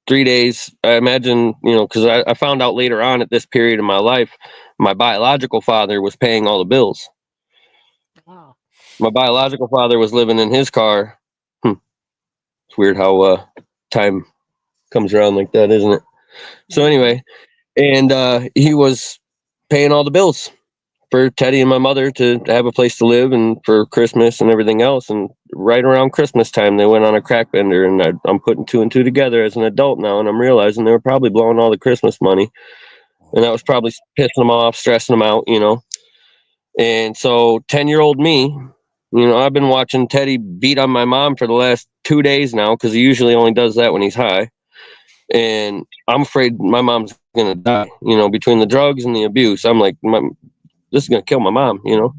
3 days. I imagine, you know, because I found out later on at this period in my life, my biological father was paying all the bills. Wow. My biological father was living in his car. It's weird how time comes around like that, isn't it? So anyway, and he was paying all the bills for Teddy and my mother to have a place to live and for Christmas and everything else. And right around Christmas time, they went on a crack bender, and I'm putting 2 and 2 together as an adult now, and I'm realizing they were probably blowing all the Christmas money, and that was probably pissing them off, stressing them out, you know. And so 10-year-old me, you know, I've been watching Teddy beat on my mom for the last 2 days now, because he usually only does that when he's high. And I'm afraid my mom's going to die, you know, between the drugs and the abuse. I'm like, this is going to kill my mom, you know.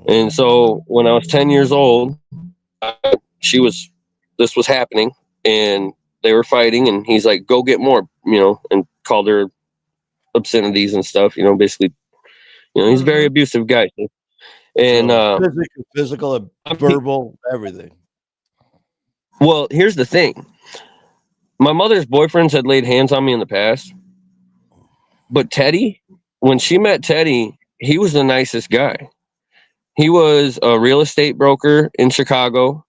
And so when I was 10 years old, this was happening, and they were fighting, and he's like, go get more, you know, and called her obscenities and stuff, you know, basically, you know, he's a very abusive guy. And So physical, verbal, everything. Well, here's the thing. My mother's boyfriends had laid hands on me in the past, but Teddy, when she met Teddy, he was the nicest guy. He was a real estate broker in Chicago,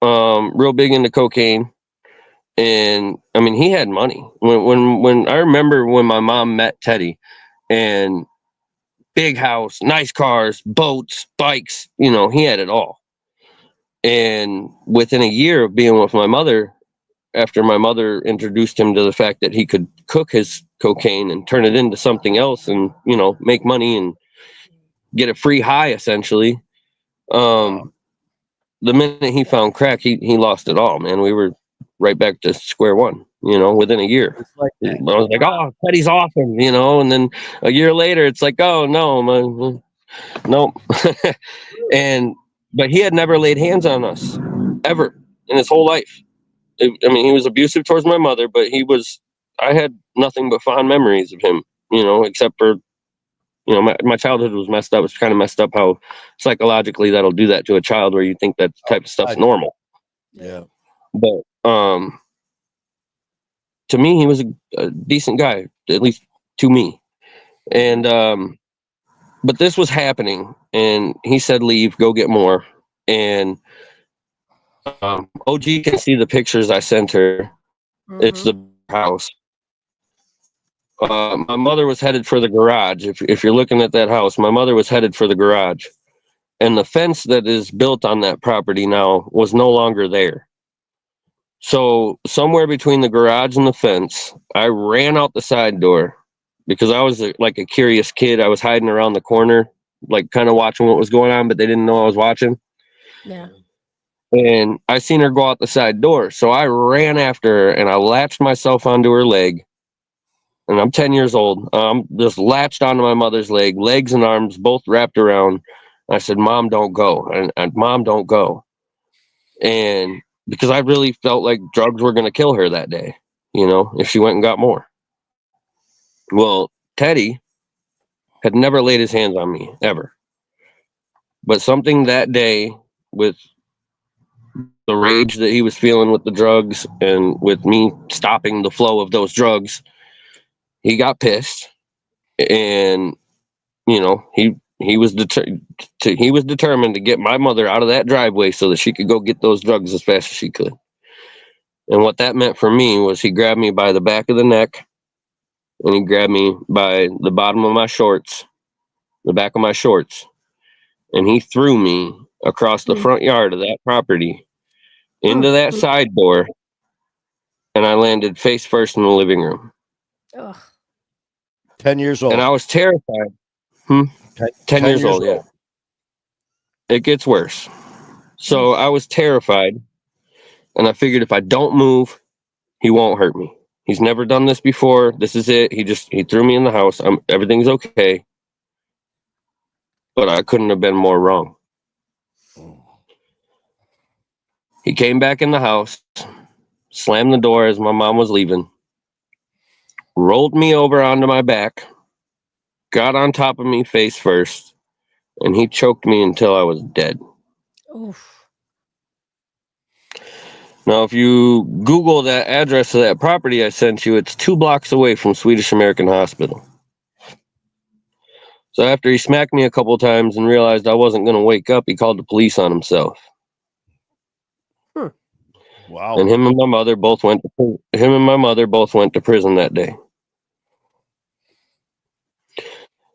real big into cocaine. And I mean, he had money. When I remember when my mom met Teddy, and big house, nice cars, boats, bikes, you know, he had it all. And within a year of being with my mother, after my mother introduced him to the fact that he could cook his cocaine and turn it into something else and, you know, make money and get a free high, essentially. Wow. The minute he found crack, he lost it all, man. We were right back to square one, you know, within a year. It's like I was like, oh, Teddy's awesome, you know, and then a year later, it's like, oh, no, no. But he had never laid hands on us, ever, in his whole life. I mean, he was abusive towards my mother, but I had nothing but fond memories of him, you know, except for, you know, my childhood was messed up. It's kind of messed up how psychologically that'll do that to a child, where you think that type of stuff's normal. Yeah. But to me, he was a decent guy, at least to me. And but this was happening, and he said, leave, go get more. And OG can see the pictures I sent her. It's the house. My mother was headed for the garage. If you're looking at that house, my mother was headed for the garage. And the fence that is built on that property now was no longer there. So somewhere between the garage and the fence, I ran out the side door because I was like a curious kid. I was hiding around the corner, like kind of watching what was going on, but they didn't know I was watching. Yeah. And I seen her go out the side door. So I ran after her and I latched myself onto her leg. And I'm 10 years old. Just latched onto my mother's leg, legs and arms both wrapped around. I said, Mom, don't go. And Mom, don't go. And because I really felt like drugs were going to kill her that day, if she went and got more. Well, Teddy had never laid his hands on me, ever. But something that day, with the rage that he was feeling with the drugs and with me stopping the flow of those drugs, he got pissed. And, he was determined to get my mother out of that driveway so that she could go get those drugs as fast as she could. And what that meant for me was he grabbed me by the back of the neck and he grabbed me by the bottom of my shorts, the back of my shorts, and he threw me across the front yard of that property into that side door, and I landed face first in the living room. Ugh. 10 years old. And I was terrified. 10 years old, yeah. It gets worse. So I was terrified, and I figured if I don't move, he won't hurt me. He's never done this before. This is it. He threw me in the house. Everything's okay. But I couldn't have been more wrong. He came back in the house, slammed the door as my mom was leaving, rolled me over onto my back, got on top of me face first, and he choked me until I was dead. Oof. Now, if you Google that address of that property I sent you, it's 2 blocks away from Swedish American Hospital. So after he smacked me a couple times and realized I wasn't going to wake up, he called the police on himself. Wow. And him and my mother both went to prison that day.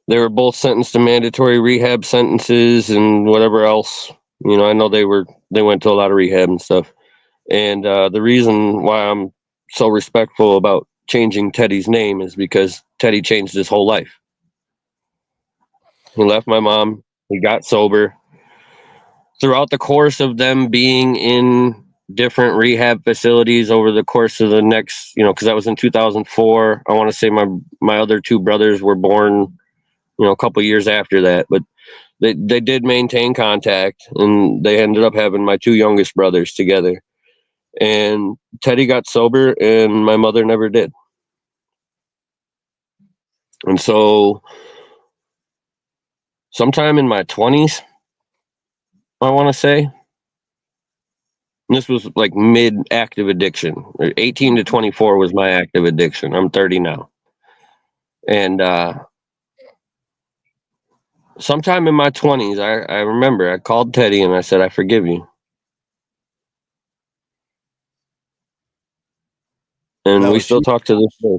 They were both sentenced to mandatory rehab sentences and whatever else. I know they went to a lot of rehab and stuff. And the reason why I'm so respectful about changing Teddy's name is because Teddy changed his whole life. He left my mom. He got sober. Throughout the course of them being in different rehab facilities over the course of the next, because that was in 2004. I want to say my other 2 brothers were born, a couple years after that. But they did maintain contact, and they ended up having my 2 youngest brothers together. And Teddy got sober, and my mother never did. And so sometime in my 20s, I want to say, this was like mid-active addiction. 18 to 24 was my active addiction. I'm 30 now. And sometime in my 20s, I remember I called Teddy and I said, I forgive you. And we still talk to this day.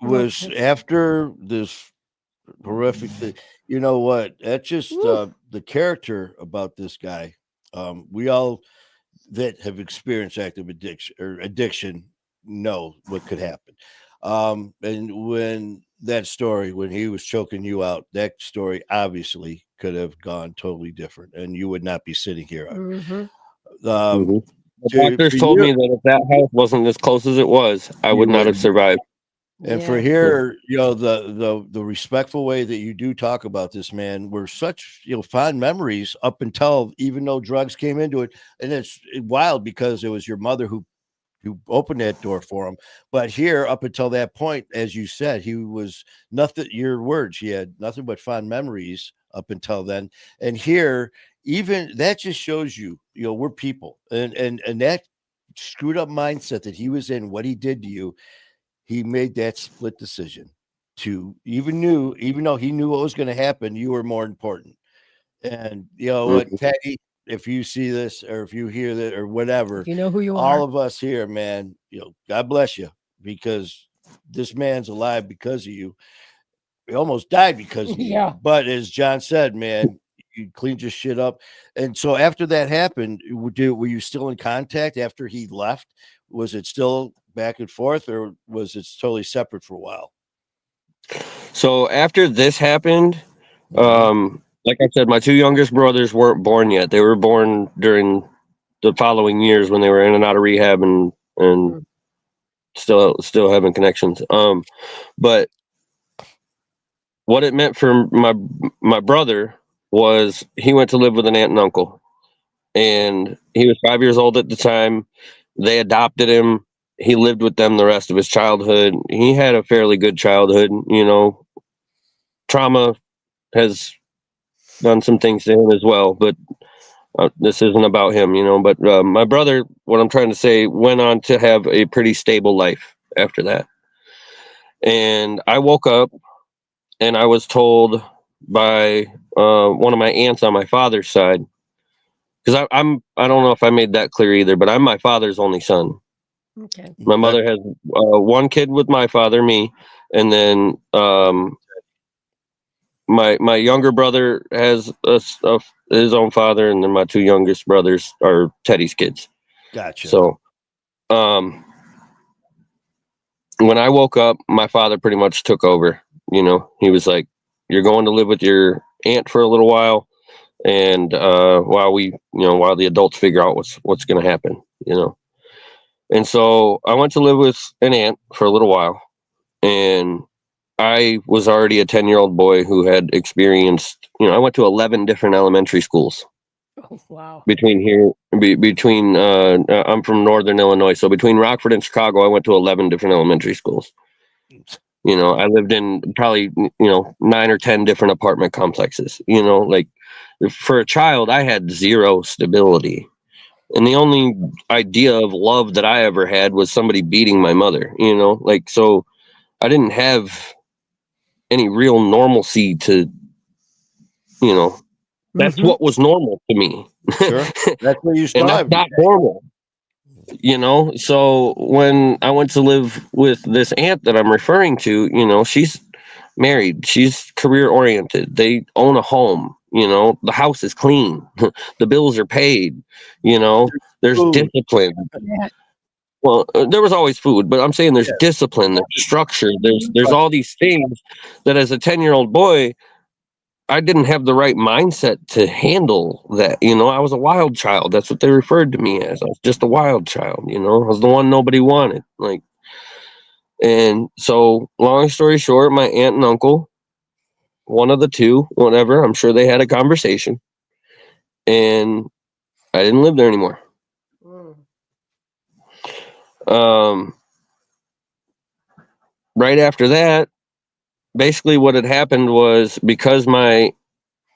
Was after this horrific thing. You know what? That's just the character about this guy. We all that have experienced active addiction know what could happen. And when that story, when he was choking you out, that story obviously could have gone totally different, and you would not be sitting here. The doctors told me that if that house wasn't as close as it was, I would not have survived. And for here, the respectful way that you do talk about this man were such fond memories up until even though drugs came into it, and it's wild because it was your mother who opened that door for him. But here, up until that point, as you said, he was nothing. Your words, he had nothing but fond memories up until then. And here, even that just shows you, we're people, and that screwed up mindset that he was in, what he did to you. He made that split decision to even though he knew what was going to happen, you were more important. And what, Teddy, if you see this or if you hear that or whatever, if you know who you all are, of us here, man, God bless you, because this man's alive because of you. He almost died because of you. But as John said, man, you cleaned your shit up. And so after that happened, were you still in contact after he left? Was it still back and forth, or was it totally separate for a while? So after this happened, Mhm. like I said, my two youngest brothers weren't born yet. They were born during the following years when they were in and out of rehab and Mm. still having connections. But what it meant for my brother was he went to live with an aunt and uncle, and he was 5 years old at the time. They adopted him. He lived with them the rest of his childhood. He had a fairly good childhood. Trauma has done some things to him as well, but this isn't about him, But my brother, what I'm trying to say, went on to have a pretty stable life after that. And I woke up and I was told by one of my aunts on my father's side, because I don't know if I made that clear either, but I'm my father's only son. Okay. My mother has one kid with my father, me, and then my younger brother has his own father, and then my two youngest brothers are Teddy's kids. Gotcha. So, when I woke up, my father pretty much took over. He was like, "You're going to live with your aunt for a little while, and while the adults figure out what's going to happen." And so I went to live with an aunt for a little while, and I was already a 10-year-old boy who had experienced. I went to 11 different elementary schools. Oh, wow. Between here, I'm from Northern Illinois, so between Rockford and Chicago, I went to 11 different elementary schools. I lived in probably 9 or 10 different apartment complexes. Like for a child, I had zero stability, and the only idea of love that I ever had was somebody beating my mother. Like so, I didn't have any real normalcy to. That's Mhm. what was normal to me. Sure. That's where you And that's starved. not normal. So when I went to live with this aunt that I'm referring to, she's married, she's career oriented, they own a home, the house is clean, the bills are paid, there's Food. discipline. Yeah. Well, there was always food, but I'm saying there's discipline, there's structure, there's all these things that as a 10-year-old boy I didn't have the right mindset to handle that. I was a wild child. That's what they referred to me as. I was just a wild child. I was the one nobody wanted. And so, long story short, my aunt and uncle, one of the two, whatever, I'm sure they had a conversation, and I didn't live there anymore. Mm. Right after that, basically what had happened was because my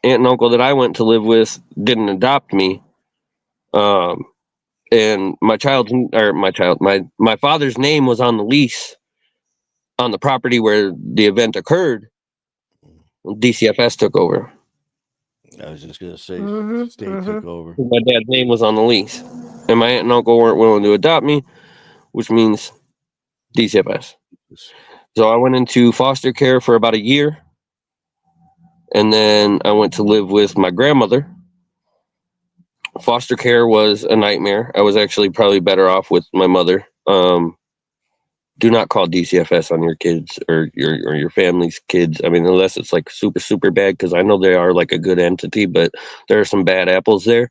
aunt and uncle that I went to live with didn't adopt me. And my father's name was on the lease on the property where the event occurred. DCFS took over. I was just gonna say, Mhm. state took over. My dad's name was on the lease, and my aunt and uncle weren't willing to adopt me, which means DCFS. So I went into foster care for about a year, and then I went to live with my grandmother. Foster care was a nightmare. I was actually probably better off with my mother. Do not call DCFS on your kids or your family's kids. I mean, unless it's like super, super bad, because I know they are like a good entity, but there are some bad apples there.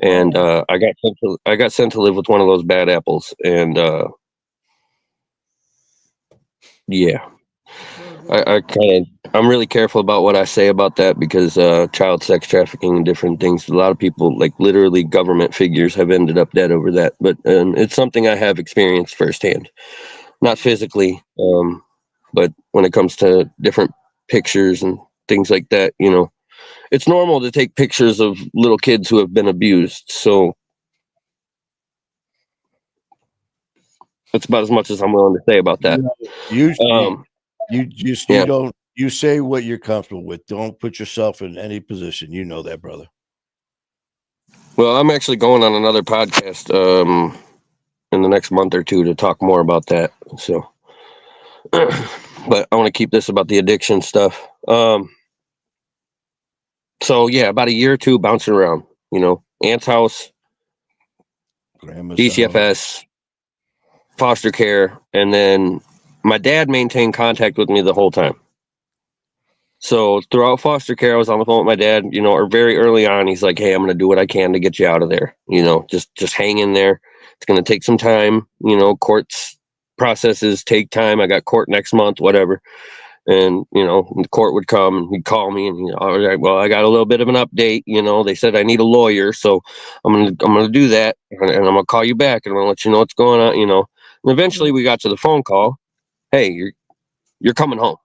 And I got sent to live with one of those bad apples. And yeah, I'm really careful about what I say about that, because child sex trafficking and different things, a lot of people, like literally government figures, have ended up dead over that. But it's something I have experienced firsthand. Not physically, but when it comes to different pictures and things like that, it's normal to take pictures of little kids who have been abused. So that's about as much as I'm willing to say about that. You don't, you say what you're comfortable with. Don't put yourself in any position. You know that, brother. Well, I'm actually going on another podcast in the next month or two to talk more about that. So, but I want to keep this about the addiction stuff. So yeah, about a year or two bouncing around, aunt's house, Grandma's house. DCFS, foster care, and then my dad maintained contact with me the whole time. So throughout foster care, I was on the phone with my dad, or very early on, he's like, "Hey, I'm going to do what I can to get you out of there. Just hang in there. It's going to take some time. Courts processes take time. I got court next month, whatever." And, the court would come and he'd call me and, all right, well, I got a little bit of an update. They said I need a lawyer. So I'm going to do that. And I'm going to call you back and I'm going to let you know what's going on, And eventually we got to the phone call. "Hey, you're coming home.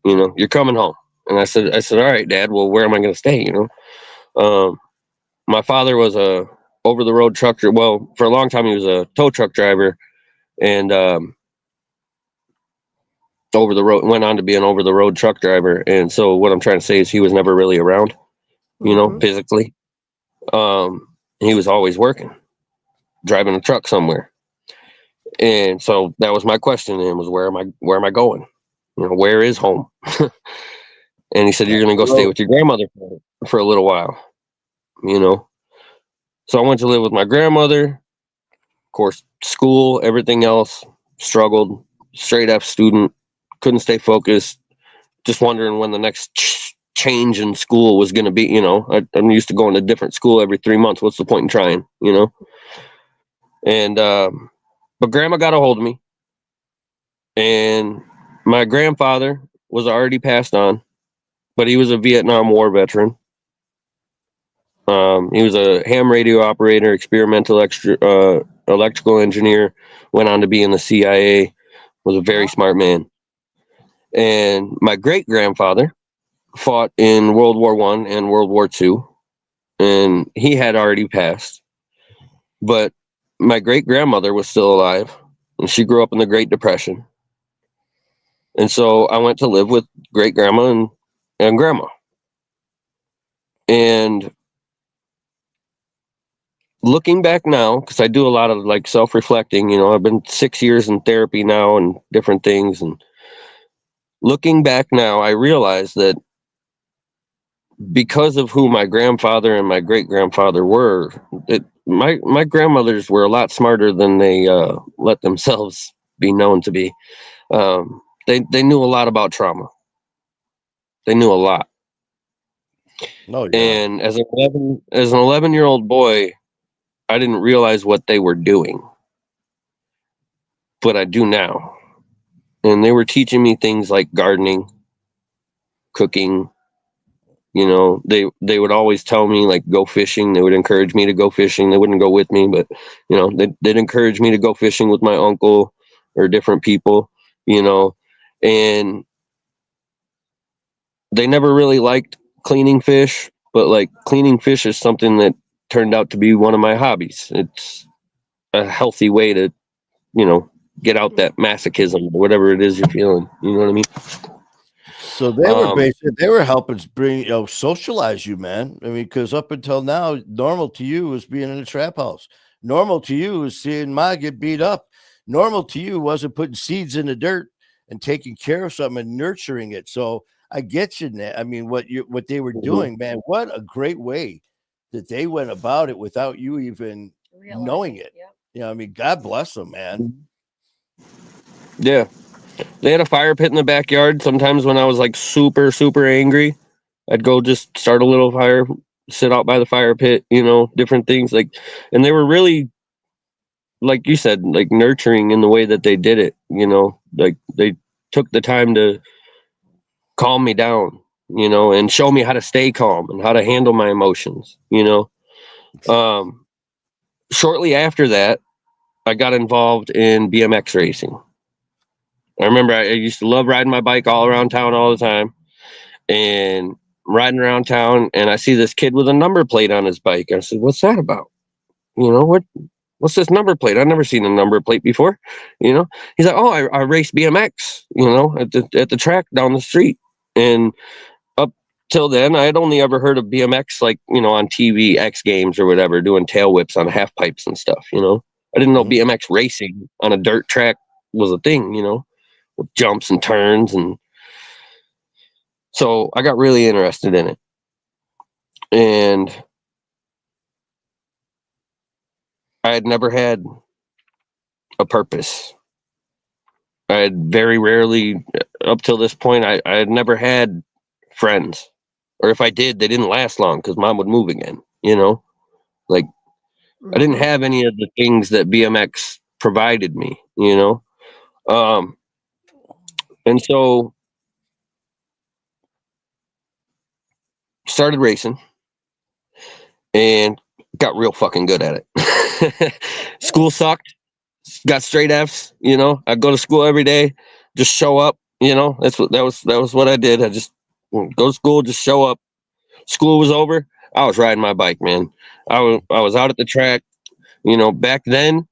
You're coming home." And I said, "All right, Dad, well, where am I going to stay?" My father was a over the road truck. Well, for a long time, he was a tow truck driver and, went on to be an over the road truck driver. And so what I'm trying to say is he was never really around, physically. He was always working, driving a truck somewhere. And so that was my question to him was, where am I going? Where is home? And he said, "You're going to go stay with your grandmother for a little while, So I went to live with my grandmother. Of course, school, everything else, struggled, straight F student, couldn't stay focused, just wondering when the next change in school was going to be. I'm used to going to different school every 3 months. What's the point in trying, And, but grandma got a hold of me, and my grandfather was already passed on, but he was a Vietnam War veteran. He was a ham radio operator, experimental electrical engineer, went on to be in the CIA, was a very smart man. And my great grandfather fought in World War I and World War II, and he had already passed. But my great grandmother was still alive, and she grew up in the Great Depression. And so I went to live with great grandma and grandma. And looking back now, because I do a lot of like self-reflecting, I've been 6 years in therapy now and different things. And looking back now, I realize that because of who my grandfather and my great grandfather were, my grandmothers were a lot smarter than they let themselves be known to be. They knew a lot about trauma. They knew a lot. No, yeah. And as an 11-year-old boy, I didn't realize what they were doing, but I do now. And they were teaching me things like gardening, cooking. They would always tell me like go fishing. They would encourage me to go fishing. They wouldn't go with me, but they'd encourage me to go fishing with my uncle or different people. And they never really liked cleaning fish, but like cleaning fish is something that turned out to be one of my hobbies. It's a healthy way to, get out that masochism or whatever it is you're feeling. You know what I mean? So they were they were helping bring, socialize you, man. I mean, because up until now, normal to you was being in a trap house. Normal to you was seeing Ma get beat up. Normal to you wasn't putting seeds in the dirt and taking care of something and nurturing it. So I get you, Nat. I mean, what they were doing, man, what a great way that they went about it without you even knowing it. Yeah. I mean, God bless them, man. Yeah. They had a fire pit in the backyard. Sometimes when I was like super, super angry, I'd go just start a little fire, sit out by the fire pit, different things like, and they were really, like you said, like nurturing in the way that they did it, like they took the time to calm me down, and show me how to stay calm and how to handle my emotions, Shortly after that, I got involved in BMX racing. I remember I used to love riding my bike all around town all the time, and riding around town, and I see this kid with a number plate on his bike. I said, "What's that about? What's this number plate? I've never seen a number plate before." He's like, "Oh, I race BMX, at the track down the street." And up till then, I had only ever heard of BMX, like, on TV, X Games or whatever, doing tail whips on half pipes and stuff, I didn't know BMX racing on a dirt track was a thing, with jumps and turns. And So I got really interested in it. And I had never had a purpose. I had very rarely, up till this point, I had never had friends. Or if I did, they didn't last long because mom would move again, you know? Like, I didn't Mhm. have any of the things that BMX provided me, you know? And so started racing and got real fucking good at it. School sucked, got straight F's, you know? I'd go to school every day, just show up, you know? That was what I did. I just go to school, just show up. School was over, I was riding my bike, man. I was out at the track, you know, back then,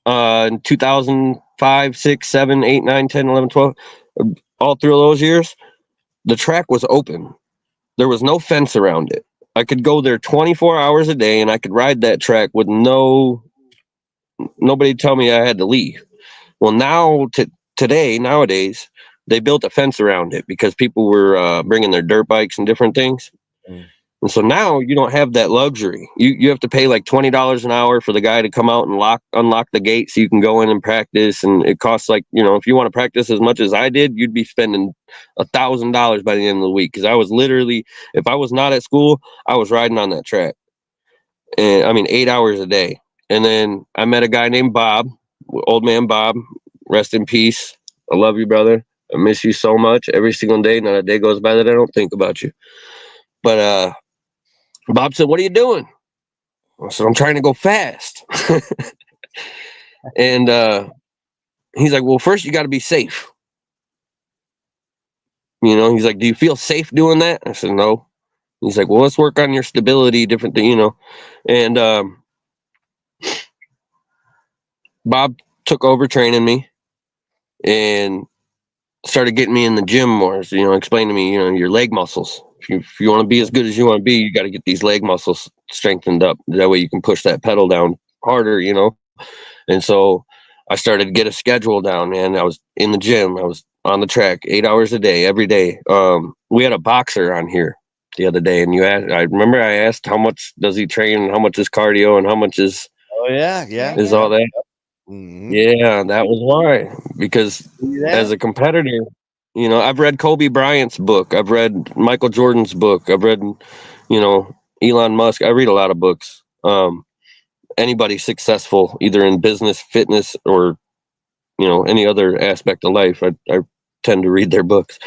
in 2005, 6, 7, 8, 9, 10, 11, 12, all through those years, the track was open. There was no fence around it. I could go there 24 hours a day and I could ride that track with nobody tell me I had to leave. Well, nowadays, they built a fence around it because people were bringing their dirt bikes and different things. Mm. And so now you don't have that luxury. You have to pay like $20 an hour for the guy to come out and unlock the gate so you can go in and practice. And it costs like, you know, if you want to practice as much as I did, you'd be spending $1,000 by the end of the week. Because I was literally, if I was not at school, I was riding on that track. And I mean 8 hours a day. And then I met a guy named Bob, old man Bob. Rest in peace. I love you, brother. I miss you so much. Every single day, not a day goes by that I don't think about you. But Bob said, "What are you doing?" I said, "I'm trying to go fast." And he's like, "Well, first you got to be safe." You know, he's like, "Do you feel safe doing that?" I said, "No." He's like, "Well, let's work on your stability, different thing, you know." And Bob took over training me and started getting me in the gym more. So, you know, explain to me, you know, your leg muscles. If you want to be as good as you want to be, you got to get these leg muscles strengthened up. That way you can push that pedal down harder, you know. And so I started to get a schedule down, man. I was in the gym. I was on the track 8 hours a day, every day. We had a boxer on here the other day, and I remember I asked how much does he train, and how much is cardio, and how much is Oh yeah, yeah, is Yeah. all that. Mhm. Yeah, that was why. Because See as that? a competitor, you know, I've read Kobe Bryant's book. I've read Michael Jordan's book. I've read, you know, Elon Musk. I read a lot of books. Anybody successful, either in business, fitness, or, you know, any other aspect of life, I tend to read their books.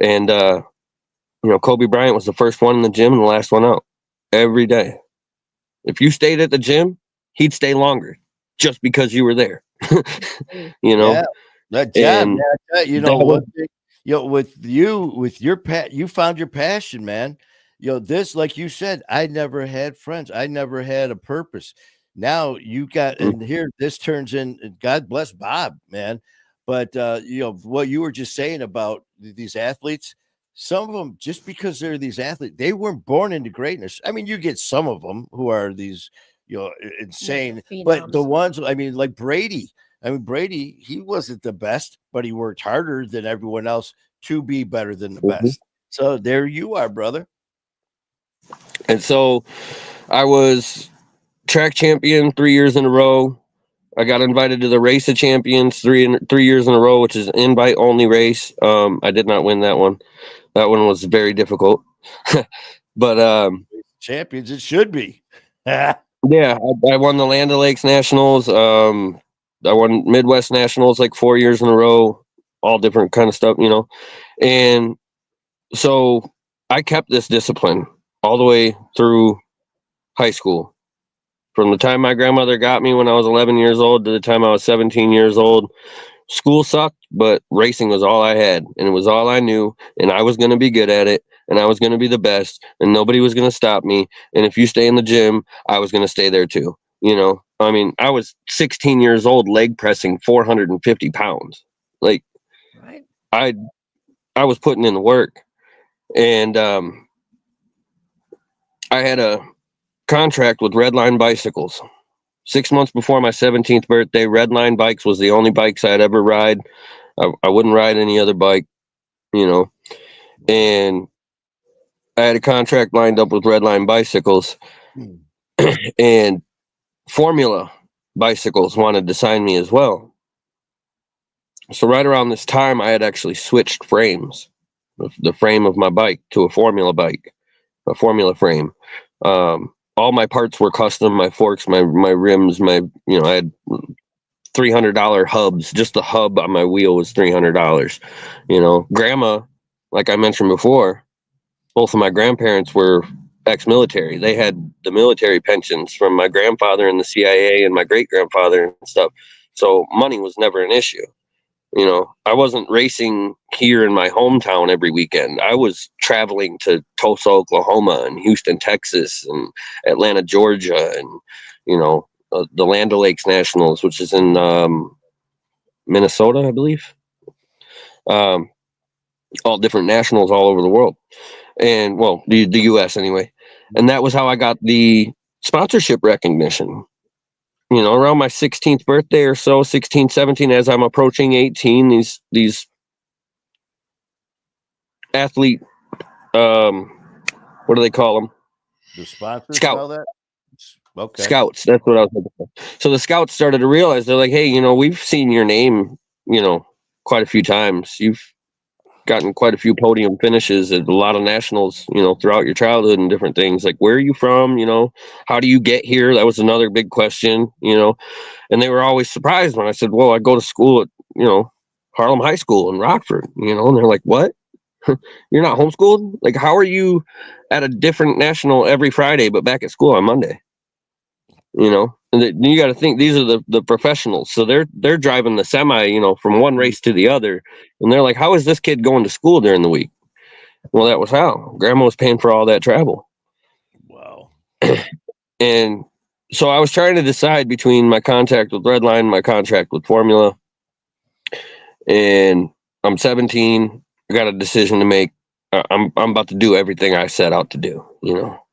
And you know, Kobe Bryant was the first one in the gym and the last one out every day. If you stayed at the gym, he'd stay longer just because you were there. You know, Yeah. That John, and man, I tell you that know was what? With your you found your passion, man. This, like you said, I never had friends. I never had a purpose. Now you got, and here this turns in. And God bless Bob, man. But what you were just saying about these athletes. Some of them, just because they're these athletes, they weren't born into greatness. I mean, you get some of them who are these, insane. But the phenoms. ones, I mean, like Brady. I mean, Brady, he wasn't the best, but he worked harder than everyone else to be better than the Mhm. best. So there you are, brother. And so I was track champion 3 years in a row. I got invited to the Race of Champions 3 years in a row, which is an invite only race. I did not win that one. That one was very difficult. But Champions, it should be. yeah, I won the Land O'Lakes Nationals. I won Midwest Nationals like 4 years in a row, all different kind of stuff, you know. And so I kept this discipline all the way through high school. From the time my grandmother got me when I was 11 years old to the time I was 17 years old, school sucked, but racing was all I had, and it was all I knew, and I was going to be good at it, and I was going to be the best, and nobody was going to stop me. And if you stay in the gym, I was going to stay there too. You know, I mean, I was 16 years old, leg pressing 450 pounds. Like Right. I, I was putting in the work, and I had a contract with Redline Bicycles. 6 months before my 17th birthday, Redline Bikes was the only bikes I'd ever ride. I wouldn't ride any other bike, you know. and I had a contract lined up with Redline Bicycles, Hmm. and Formula Bicycles wanted to sign me as well. So right around this time, I had actually switched frames, the frame of my bike to a Formula bike, a Formula frame. All my parts were custom, my forks, my rims, I had $300 hubs. Just the hub on my wheel was $300. Grandma, like I mentioned before, both of my grandparents were ex-military. They had the military pensions from my grandfather in the CIA and my great grandfather and stuff. So money was never an issue. I wasn't racing here in my hometown every weekend. I was traveling to Tulsa, Oklahoma, and Houston, Texas, and Atlanta, Georgia, and the Land O'Lakes Nationals, which is in Minnesota, I believe. All different nationals all over the world, and well, the U.S. anyway. And that was how I got the sponsorship recognition. Around my 16th birthday or so, 16, 17, as I'm approaching 18, these athlete, what do they call them? The sponsors Scout. and all that. Okay. Scouts. That's what I was looking for. So the scouts started to realize, they're like, hey, we've seen your name, quite a few times. You've gotten quite a few podium finishes at a lot of nationals, throughout your childhood and different things. Like, where are you from? How do you get here? That was another big question, and they were always surprised when I said, well, I go to school at, Harlem High School in Rockford, and they're like, what? You're not homeschooled? Like, how are you at a different national every Friday, but back at school on Monday? And you got to think, these are the professionals. So they're driving the semi, from one race to the other. And they're like, how is this kid going to school during the week? Well, that was how. Grandma was paying for all that travel. Wow. And so I was trying to decide between my contract with Redline, my contract with Formula. And I'm 17. I got a decision to make. I'm about to do everything I set out to do.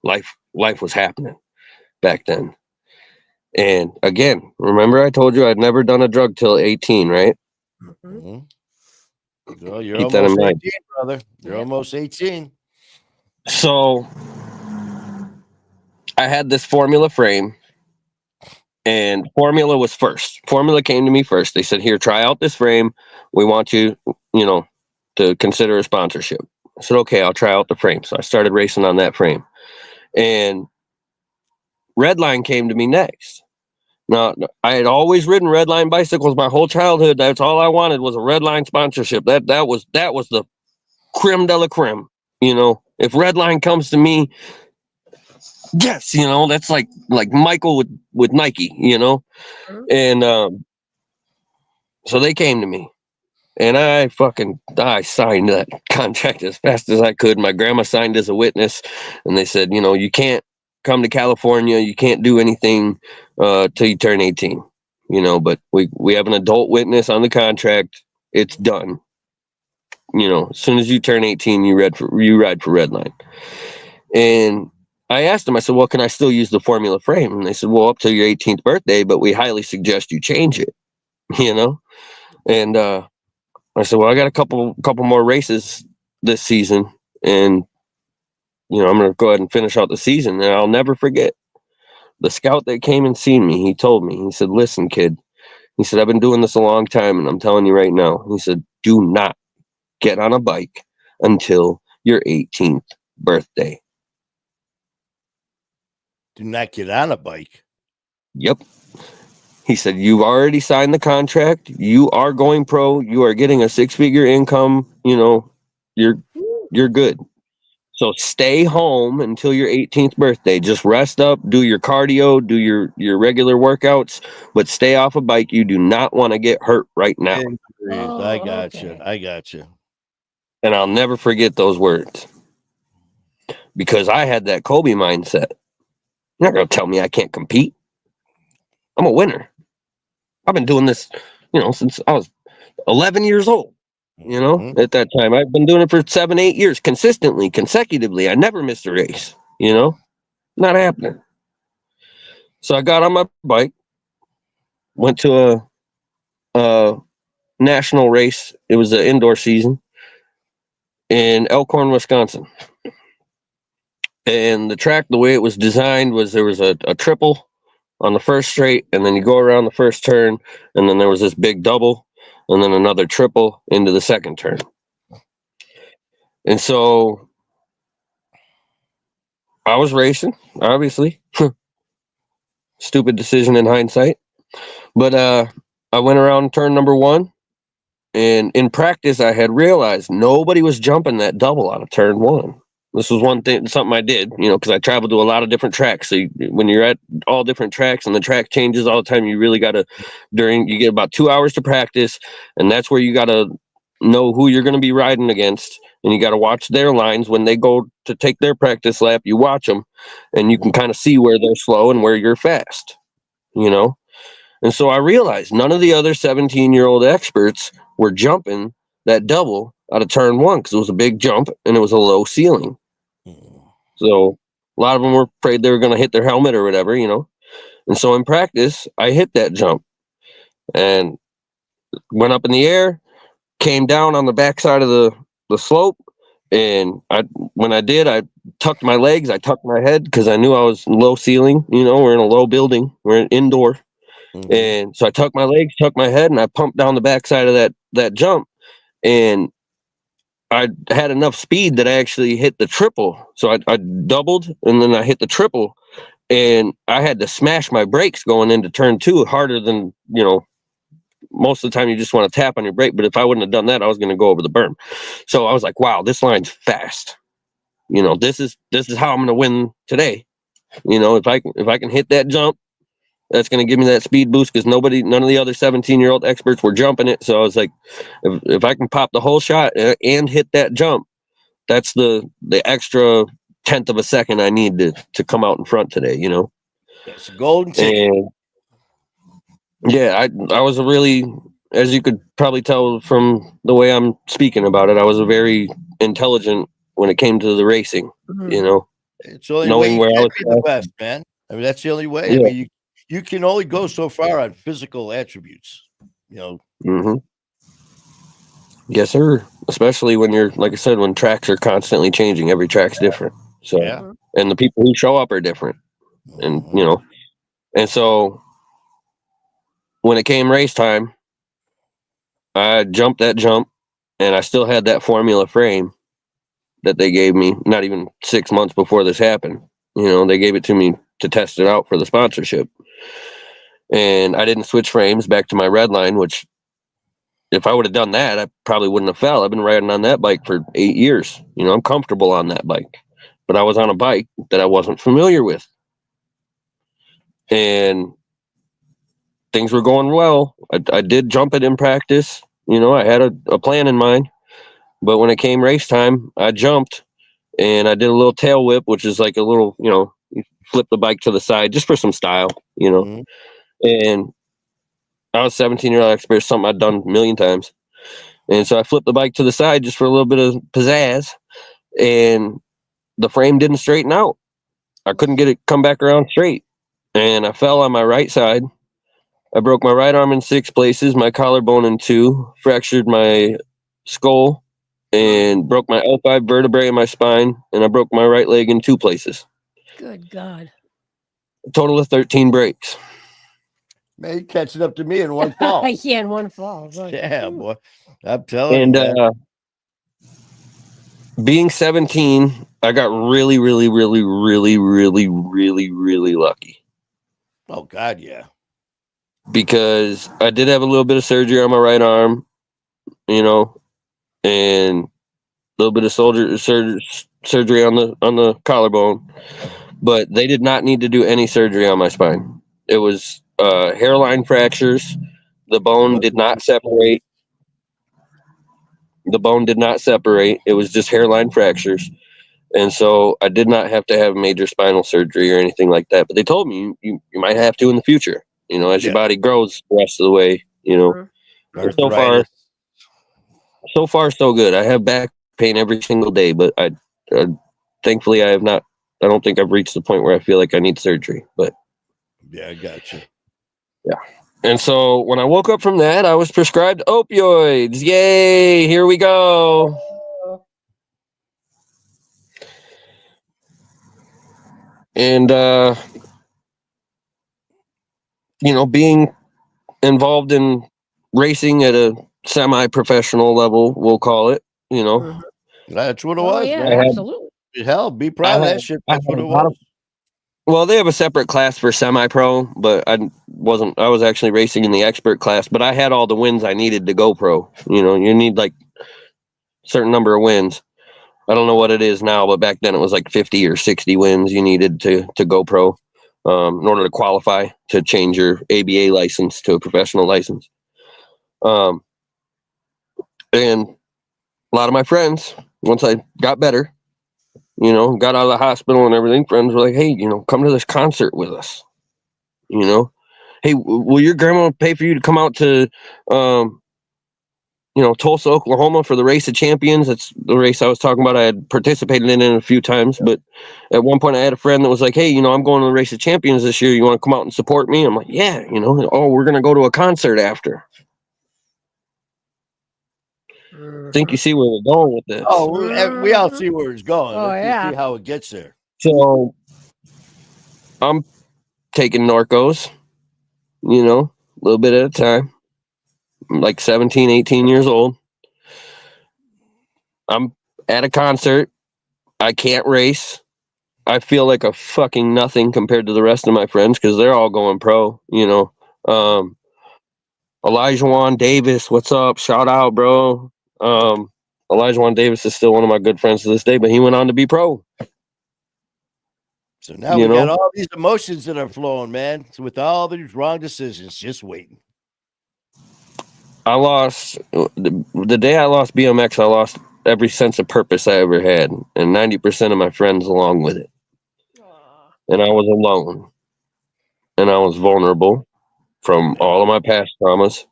Life was happening back then. And again, remember I told you I'd never done a drug till 18, right? Mhm. Well, you're Keep that in almost mind. 18, brother. You're Yep. almost 18. So I had this Formula frame, and Formula was first. Formula came to me first. They said, here, try out this frame. We want you, to consider a sponsorship. I said, okay, I'll try out the frame. So I started racing on that frame. And Redline came to me next. Now, I had always ridden Redline bicycles my whole childhood. That's all I wanted, was a Redline sponsorship. That was the creme de la creme. If Redline comes to me, yes, that's like Michael with Nike. And so they came to me, and I signed that contract as fast as I could. My grandma signed as a witness, and they said, you can't come to California, you can't do anything till you turn 18. But we have an adult witness on the contract. It's done. As soon as you turn 18, you ride for Redline. And I asked them, I said, well, can I still use the Formula frame? And they said, well, up till your 18th birthday, but we highly suggest you change it, And I said, well, I got a couple more races this season, and I'm going to go ahead and finish out the season. And I'll never forget the scout that came and seen me. He told me, he said, listen, kid, he said, I've been doing this a long time, and I'm telling you right now, he said, do not get on a bike until your 18th birthday. Do not get on a bike. Yep. He said, you've already signed the contract. You are going pro. You are getting a 6-figure income. You're good. So stay home until your 18th birthday. Just rest up, do your cardio, do your regular workouts, but stay off a bike. You do not want to get hurt right now. Oh, I got you. okay. I got you. And I'll never forget those words, because I had that Kobe mindset. You're not going to tell me I can't compete. I'm a winner. I've been doing this, since I was 11 years old. Mhm. At that time, I've been doing it for 7, 8 years consistently, consecutively. I never missed a race, not happening. So I got on my bike, went to a national race. It was an indoor season. in Elkhorn, Wisconsin. And the track, the way it was designed was there was a triple on the first straight, and then you go around the first turn, and then there was this big double, and then another triple into the second turn. And so I was racing, obviously. Stupid decision in hindsight. But I went around turn number 1, and in practice, I had realized nobody was jumping that double out of turn 1. This was one thing, something I did, because I traveled to a lot of different tracks. So when you're at all different tracks and the track changes all the time, you really got to, you get about 2 hours to practice, and that's where you got to know who you're going to be riding against, and you got to watch their lines when they go to take their practice lap. You watch them, and you can kind of see where they're slow and where you're fast, And so I realized none of the other 17-year-old experts were jumping that double out of turn 1 because it was a big jump and it was a low ceiling. So a lot of them were afraid they were going to hit their helmet or whatever, And so in practice, I hit that jump and went up in the air, came down on the backside of the slope. And when I did, I tucked my legs, I tucked my head because I knew I was low ceiling, we're in a low building, we're indoor. And so I tucked my legs, tucked my head, and I pumped down the backside of that jump. And I had enough speed that I actually hit the triple. So I doubled, and then I hit the triple. And I had to smash my brakes going into turn 2 harder than, most of the time you just want to tap on your brake. But if I wouldn't have done that, I was going to go over the berm. So I was like, wow, this line's fast. This is how I'm going to win today. If I can hit that jump, that's going to give me that speed boost because none of the other 17-year-old experts were jumping it. So I was like, if I can pop the whole shot and hit that jump, that's the extra 1/10 of a second I need to come out in front today, That's a golden ticket. And yeah, I was a really, as you could probably tell from the way I'm speaking about it, I was a very intelligent when it came to the racing, It's the only knowing way where I was you can be the best, man. I mean, that's the only way. Yeah. I mean, you can only go so far on physical attributes, Mm-hmm. Yes, sir. Especially when you're, like I said, when tracks are constantly changing, every track's different. So, Yeah. and the people who show up are different, and and so when it came race time, I jumped that jump, and I still had that formula frame that they gave me. Not even 6 months before this happened, they gave it to me to test it out for the sponsorship, and I didn't switch frames back to my red line, which. If I would have done that, I probably wouldn't have fell. I've been riding on that bike for 8 years. I'm comfortable on that bike, but I was on a bike that I wasn't familiar with, and things were going well. I did jump it in practice. I had a plan in mind, but when it came race time, I jumped and I did a little tail whip, which is like a little, you flip the bike to the side just for some style, and I was 17-year-old expert, something I'd done a million times. And so I flipped the bike to the side just for a little bit of pizzazz, and the frame didn't straighten out. I couldn't get it come back around straight, and I fell on my right side. I broke my right arm in 6 places, my collarbone in 2, fractured my skull, and broke my L5 vertebrae in my spine, and I broke my right leg in 2 places. Good God. A total of 13 breaks. Man, you catching up to me in one fall. Yeah, in one fall. Right. Yeah, boy. I'm telling And you, man. being 17, I got really, really, really, really, really, really, really lucky. Oh, God, yeah. Because I did have a little bit of surgery on my right arm, and a little bit of surgery on the collarbone, but they did not need to do any surgery on my spine. It was hairline fractures. The bone did not separate. It was just hairline fractures. And so I did not have to have major spinal surgery or anything like that. But they told me you might have to in the future, as your body grows the rest of the way, And so far, so good. I have back pain every single day, but thankfully I have not. I don't think I've reached the point where I feel like I need surgery. But yeah, I got you. Yeah. And so when I woke up from that, I was prescribed opioids. Yay! Here we go. And being involved in racing at a semi-professional level, we'll call it. Mhm. That's what it Oh was, yeah, I man. had absolutely. Hell, be I proud of had that shit. I That's had what a it lot was. of well, they have a separate class for semi-pro, but I was actually racing in the expert class, but I had all the wins I needed to go pro. You need like certain number of wins. I don't know what it is now, but back then it was like 50 or 60 wins you needed to go pro in order to qualify to change your ABA license to a professional license. Um, and a lot of my friends, once I got better, got out of the hospital and everything, friends were like, hey, come to this concert with us. Hey, will your grandma pay for you to come out to Tulsa, Oklahoma for the Race of Champions? That's the race I was talking about. I had participated in it a few times, but at one point I had a friend that was like, hey, I'm going to the Race of Champions this year. You want to come out and support me? I'm like, yeah, oh, we're going to go to a concert after. I think you Mhm. see where we're going with this. Oh, we all Mhm. see where it's going. Oh Let's just see yeah. how it gets there. So I'm taking Norcos, a little bit at a time. I'm like 17, 18 years old. I'm at a concert. I can't race. I feel like a fucking nothing compared to the rest of my friends because they're all going pro. Elijah Juan Davis, what's up? Shout out, bro. Elijah Juan Davis is still one of my good friends to this day, but he went on to be pro. So now we got all these emotions that are flowing, man. So with all these wrong decisions, just waiting. I lost the day I lost BMX. I lost every sense of purpose I ever had, and 90% of my friends along with it. Aw. And I was alone, and I was vulnerable from all of my past traumas,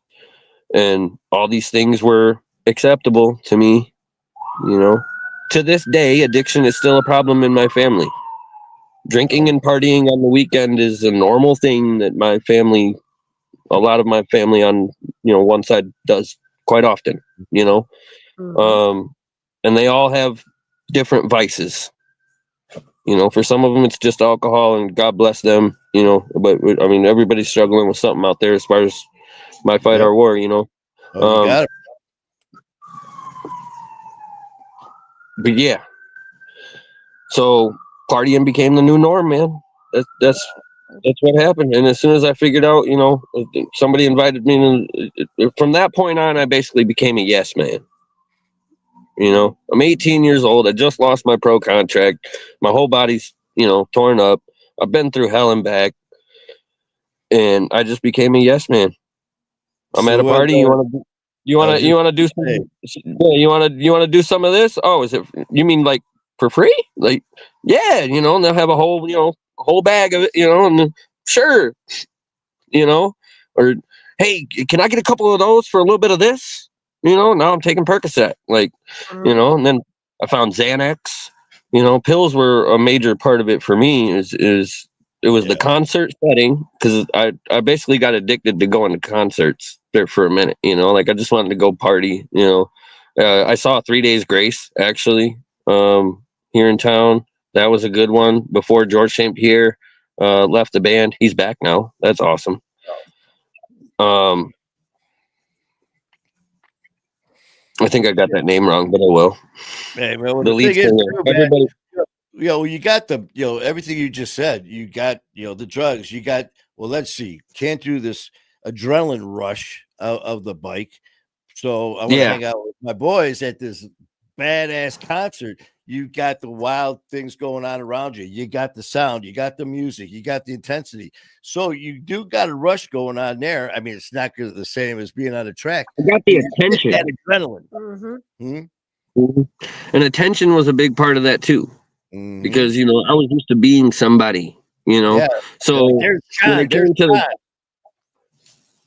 and all these things were acceptable to me. To this day, addiction is still a problem in my family. Drinking and partying on the weekend is a normal thing that a lot of my family on one side does quite often. Mhm. And they all have different vices. For some of them it's just alcohol, and God bless them. But I mean, everybody's struggling with something out there as far as my fight Yep. our war. Oh, you got it. But yeah, so partying became the new norm, man. That's what happened. And as soon as I figured out, somebody invited me, from that point on, I basically became a yes man. I'm 18 years old. I just lost my pro contract. My whole body's, torn up. I've been through hell and back, and I just became a yes man. I'm at a So party. I was You just want to do saying, some? Yeah, you want to do some of this? Oh, is it? You mean like for free? Like, yeah, and they'll have a whole, whole bag of it, and then, sure, or hey, can I get a couple of those for a little bit of this? Now I'm taking Percocet, like, Mhm. and then I found Xanax. Pills were a major part of it for me. Is it was the yeah. concert setting, because I basically got addicted to going to concerts there for a minute. Like I just wanted to go party. I saw 3 Days Grace actually here in town. That was a good one. Before George St. Pierre left the band, he's back now. That's awesome. Um, I think I got that name wrong, but I will. Man, well, The the lead thing is, singer. too, man, Everybody. you got everything you just said. You got, the drugs. You got, well, let's see, can't do this adrenaline rush of the bike. So I want to Yeah. hang out with my boys at this badass concert. You got the wild things going on around you. You got the sound, you got the music, you got the intensity. So you do got a rush going on there. I mean, it's not the same as being on a track, I got but the you get attention. that adrenaline. Mhm. Mhm. And attention was a big part of that too, Mm-hmm. because I was used to being somebody. Yeah. They're like, So there's when John. it There's came to John.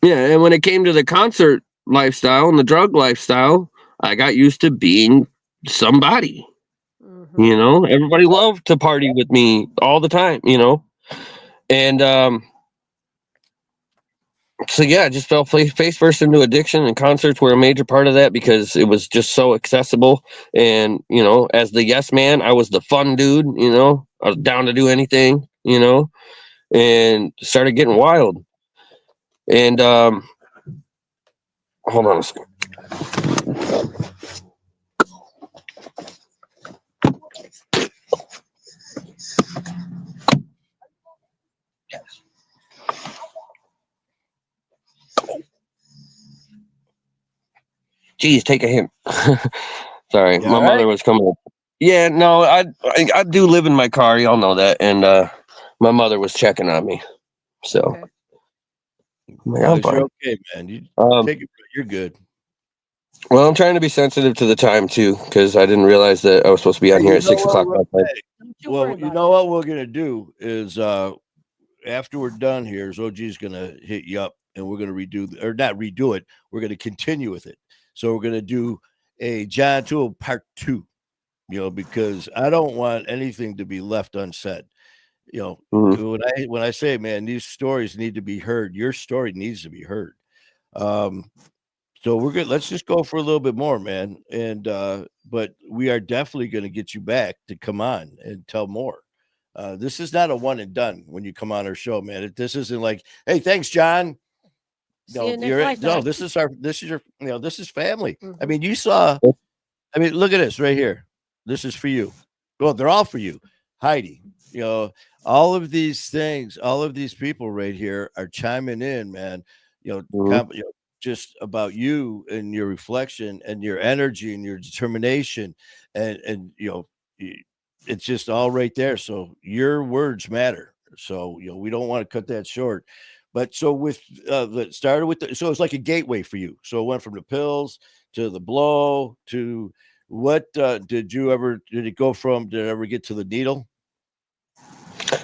and when it came to the concert lifestyle and the drug lifestyle, I got used to being somebody. Mhm. Everybody loved to party with me all the time. And so yeah, I just fell face first into addiction, and concerts were a major part of that because it was just so accessible. And as the yes man, I was the fun dude. I was down to do anything, you know, and started getting wild. And hold on a second. Geez, take a hint. Sorry, You my all mother right? was coming up. Yeah, no, I do live in my car. Y'all know that, and my mother was checking on me. So Okay. I'm As like, long I'm as you're fine. okay, man. You Um, take it. You're good. well, I'm trying to be sensitive to the time too, because I didn't realize that I was supposed to be Hey, on here you at know 6 o'clock. what? Hey, Don't you worry well, you about know it. what we're gonna do is after we're done here, is OG's gonna hit you up, and we're gonna or not redo it. We're gonna continue with it. So we're gonna do a John Tewell part 2. Because I don't want anything to be left unsaid. Mhm. When I say, man, these stories need to be heard. Your story needs to be heard. Um, so we're good. Let's just go for a little bit more, man. And but we are definitely going to get you back to come on and tell more. This is not a one and done when you come on our show, man. This isn't like, hey, thanks, John. See you next You're it. No, lifetime. this is your, this is family. I Mhm. mean, you saw. I mean, look at this right here. This is for you. Well, they're all for you, Heidi. All of these things, all of these people right here are chiming in, man. You know, Mhm. com- you know, just about you and your reflection and your energy and your determination, and it's just all right there. So your words matter. So we don't want to cut that short. But so with that started with so it's like a gateway for you. So it went from the pills to the blow to what did it go from? Did it ever get to the needle?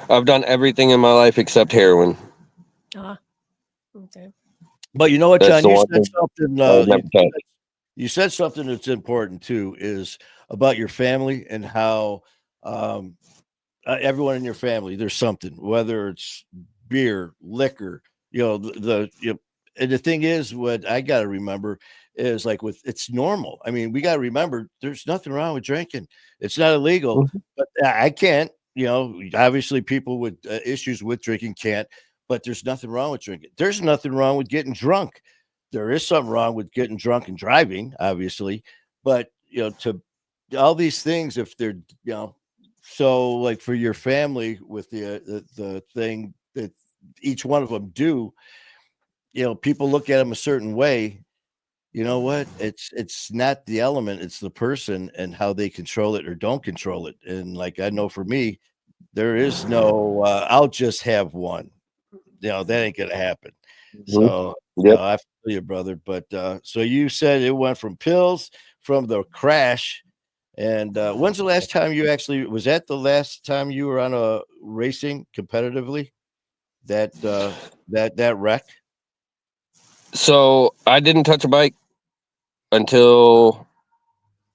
I've done everything in my life except heroin. Ah, okay. But you know what, That's John? the one thing I've never touched. You said something that's important too, is about your family and how um, everyone in your family, there's something, whether it's beer, liquor, and the thing is, what I got to remember is like it's normal. I mean, we got to remember there's nothing wrong with drinking. It's not illegal, Mhm. but I can't, obviously people with issues with drinking can't, but there's nothing wrong with drinking. There's nothing wrong with getting drunk. There is something wrong with getting drunk and driving, obviously, but to all these things, if they're, so like for your family with the thing that each one of them do, people look at them a certain way. You know what? It's not the element, it's the person and how they control it or don't control it. And like I know for me, there is no I'll just have one. That ain't gonna happen. Mhm. So Yep. I feel you, brother. But so you said it went from pills, from the crash. And when's the last time you actually was that the last time you were on a racing competitively? That wreck? So I didn't touch a bike until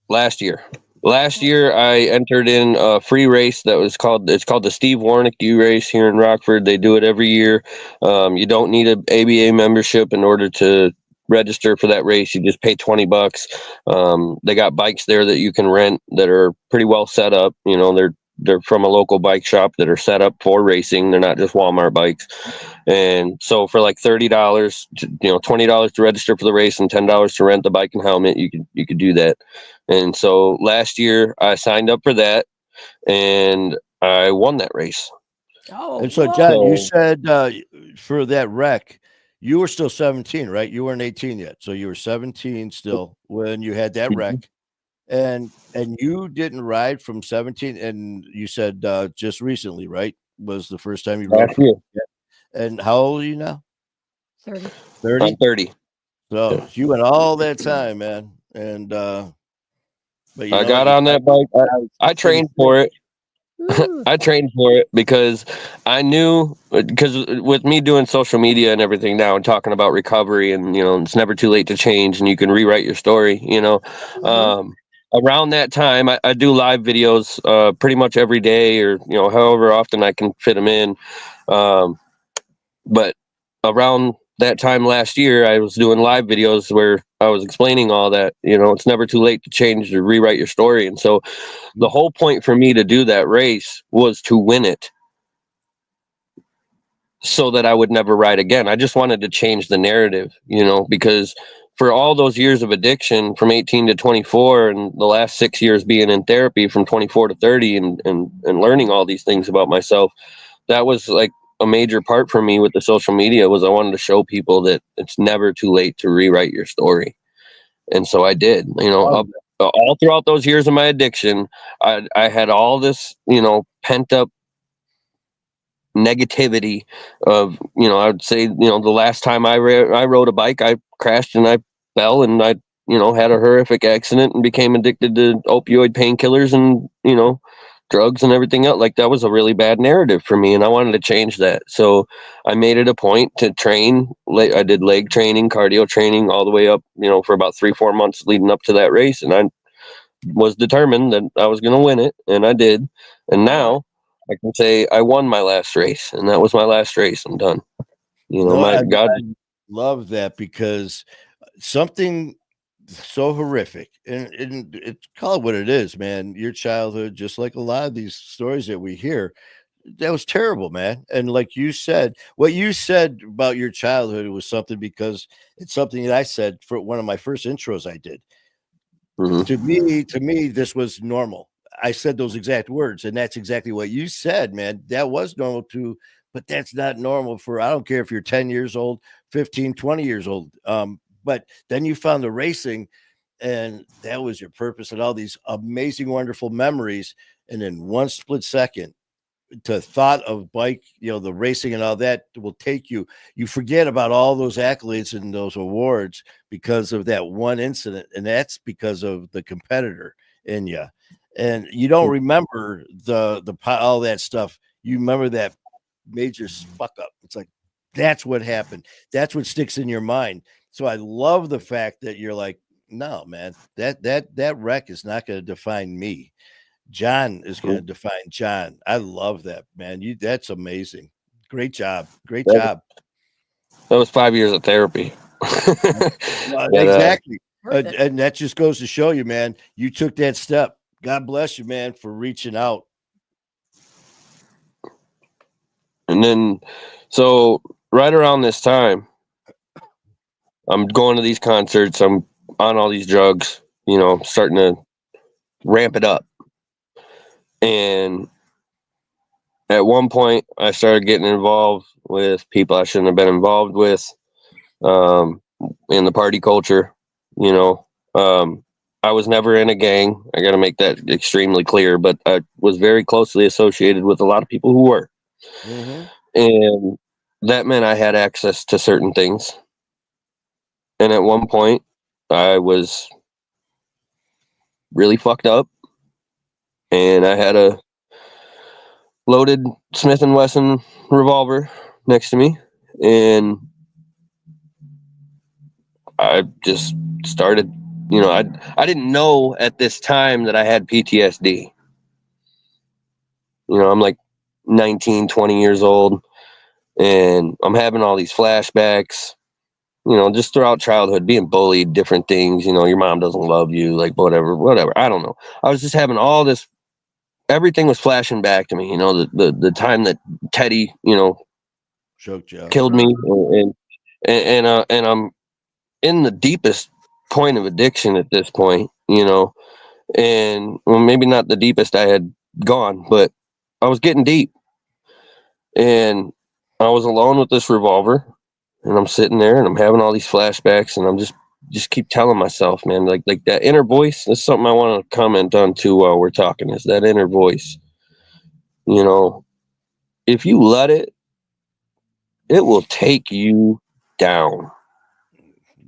last year. Last year, I entered in a free race that was called the Steve Warnick U race here in Rockford. They do it every year. You don't need a ABA membership in order to register for that race. You just pay $20. They got bikes there that you can rent that are pretty well set up. They're from a local bike shop that are set up for racing. They're not just Walmart bikes. And so for like $30, $20 to register for the race and $10 to rent the bike and helmet, you could do that. And so last year I signed up for that and I won that race. Oh, And so, John, you whoa. So said for that wreck, you were still 17, right? You weren't 18 yet, so you were 17 still when you had that wreck, and you didn't ride from 17, and you said just recently, right? Was the first time you rode last from? year Yeah. And how old are you now? 30. I'm 30. 30. So Yeah. you went all that time, man, and but you I know what? got You on got that bike. now I you're trained 33. for it. Ooh. I trained for it because I knew, because with me doing social media and everything now and talking about recovery and it's never too late to change and you can rewrite your story. Mhm. Around that time I do live videos pretty much every day or however often I can fit them in. But around that time last year, I was doing live videos where I was explaining all that. It's never too late to change or rewrite your story. And so the whole point for me to do that race was to win it, so that I would never ride again. I just wanted to change the narrative, because for all those years of addiction from 18 to 24, and the last 6 years being in therapy from 24 to 30, and learning all these things about myself, that was like a major part for me with the social media. Was I wanted to show people that it's never too late to rewrite your story. And so I did. All throughout those years of my addiction, I had all this, pent up negativity of, I would say, the last time I rode a bike, I crashed and I fell, and I had a horrific accident and became addicted to opioid painkillers and drugs and everything else. Like, that was a really bad narrative for me, and I wanted to change that. So I made it a point to train. I did leg training, cardio training, all the way up, for about 3-4 months leading up to that race, and I was determined that I was going to win it, and I did. And now I can say I won my last race, and that was my last race. I'm done. No, My I God. love that, because something so horrific, and it's call it what it is, man. Your childhood, just like a lot of these stories that we hear, that was terrible, man. And like you said, what you said about your childhood was something, because it's something that I said for one of my first intros I did. Mhm. To me, this was normal. I said those exact words, and that's exactly what you said, man. That was normal too, but that's not normal for, I don't care if you're 10 years old, 15, 20 years old. But then you found the racing, and that was your purpose, and all these amazing, wonderful memories. And in one split second, to thought of bike, the racing and all that will take you. You forget about all those accolades and those awards because of that one incident, and that's because of the competitor in you. And you don't remember the all that stuff. You remember that major fuck up. It's like, that's what happened. That's what sticks in your mind. So I love the fact that you're like, no, man, that wreck is not going to define me. John is going to define John. I love that, man. That's amazing. Great job. Great job. That was 5 years of therapy. But, Exactly. Worth it. And that just goes to show you, man, you took that step. God bless you, man, for reaching out. And then, so right around this time, I'm going to these concerts. I'm on all these drugs, starting to ramp it up. And at one point, I started getting involved with people I shouldn't have been involved with, in the party culture. I was never in a gang. I got to make that extremely clear, but I was very closely associated with a lot of people who were. Mm-hmm. And that meant I had access to certain things. And at one point, I was really fucked up, and I had a loaded Smith & Wesson revolver next to me, and I just started, I didn't know at this time that I had PTSD. I'm like 19, 20 years old, and I'm having all these flashbacks, just throughout childhood, being bullied, different things, your mom doesn't love you, like whatever. I don't know. I was just having all this, everything was flashing back to me, the time that Teddy, Choked you out. killed me, and I'm in the deepest point of addiction at this point, and well, maybe not the deepest I had gone, but I was getting deep, and I was alone with this revolver, and I'm sitting there and I'm having all these flashbacks, and I'm just keep telling myself, man, like that inner voice. That's something I want to comment on too while we're talking, is that inner voice. If you let it, it will take you down.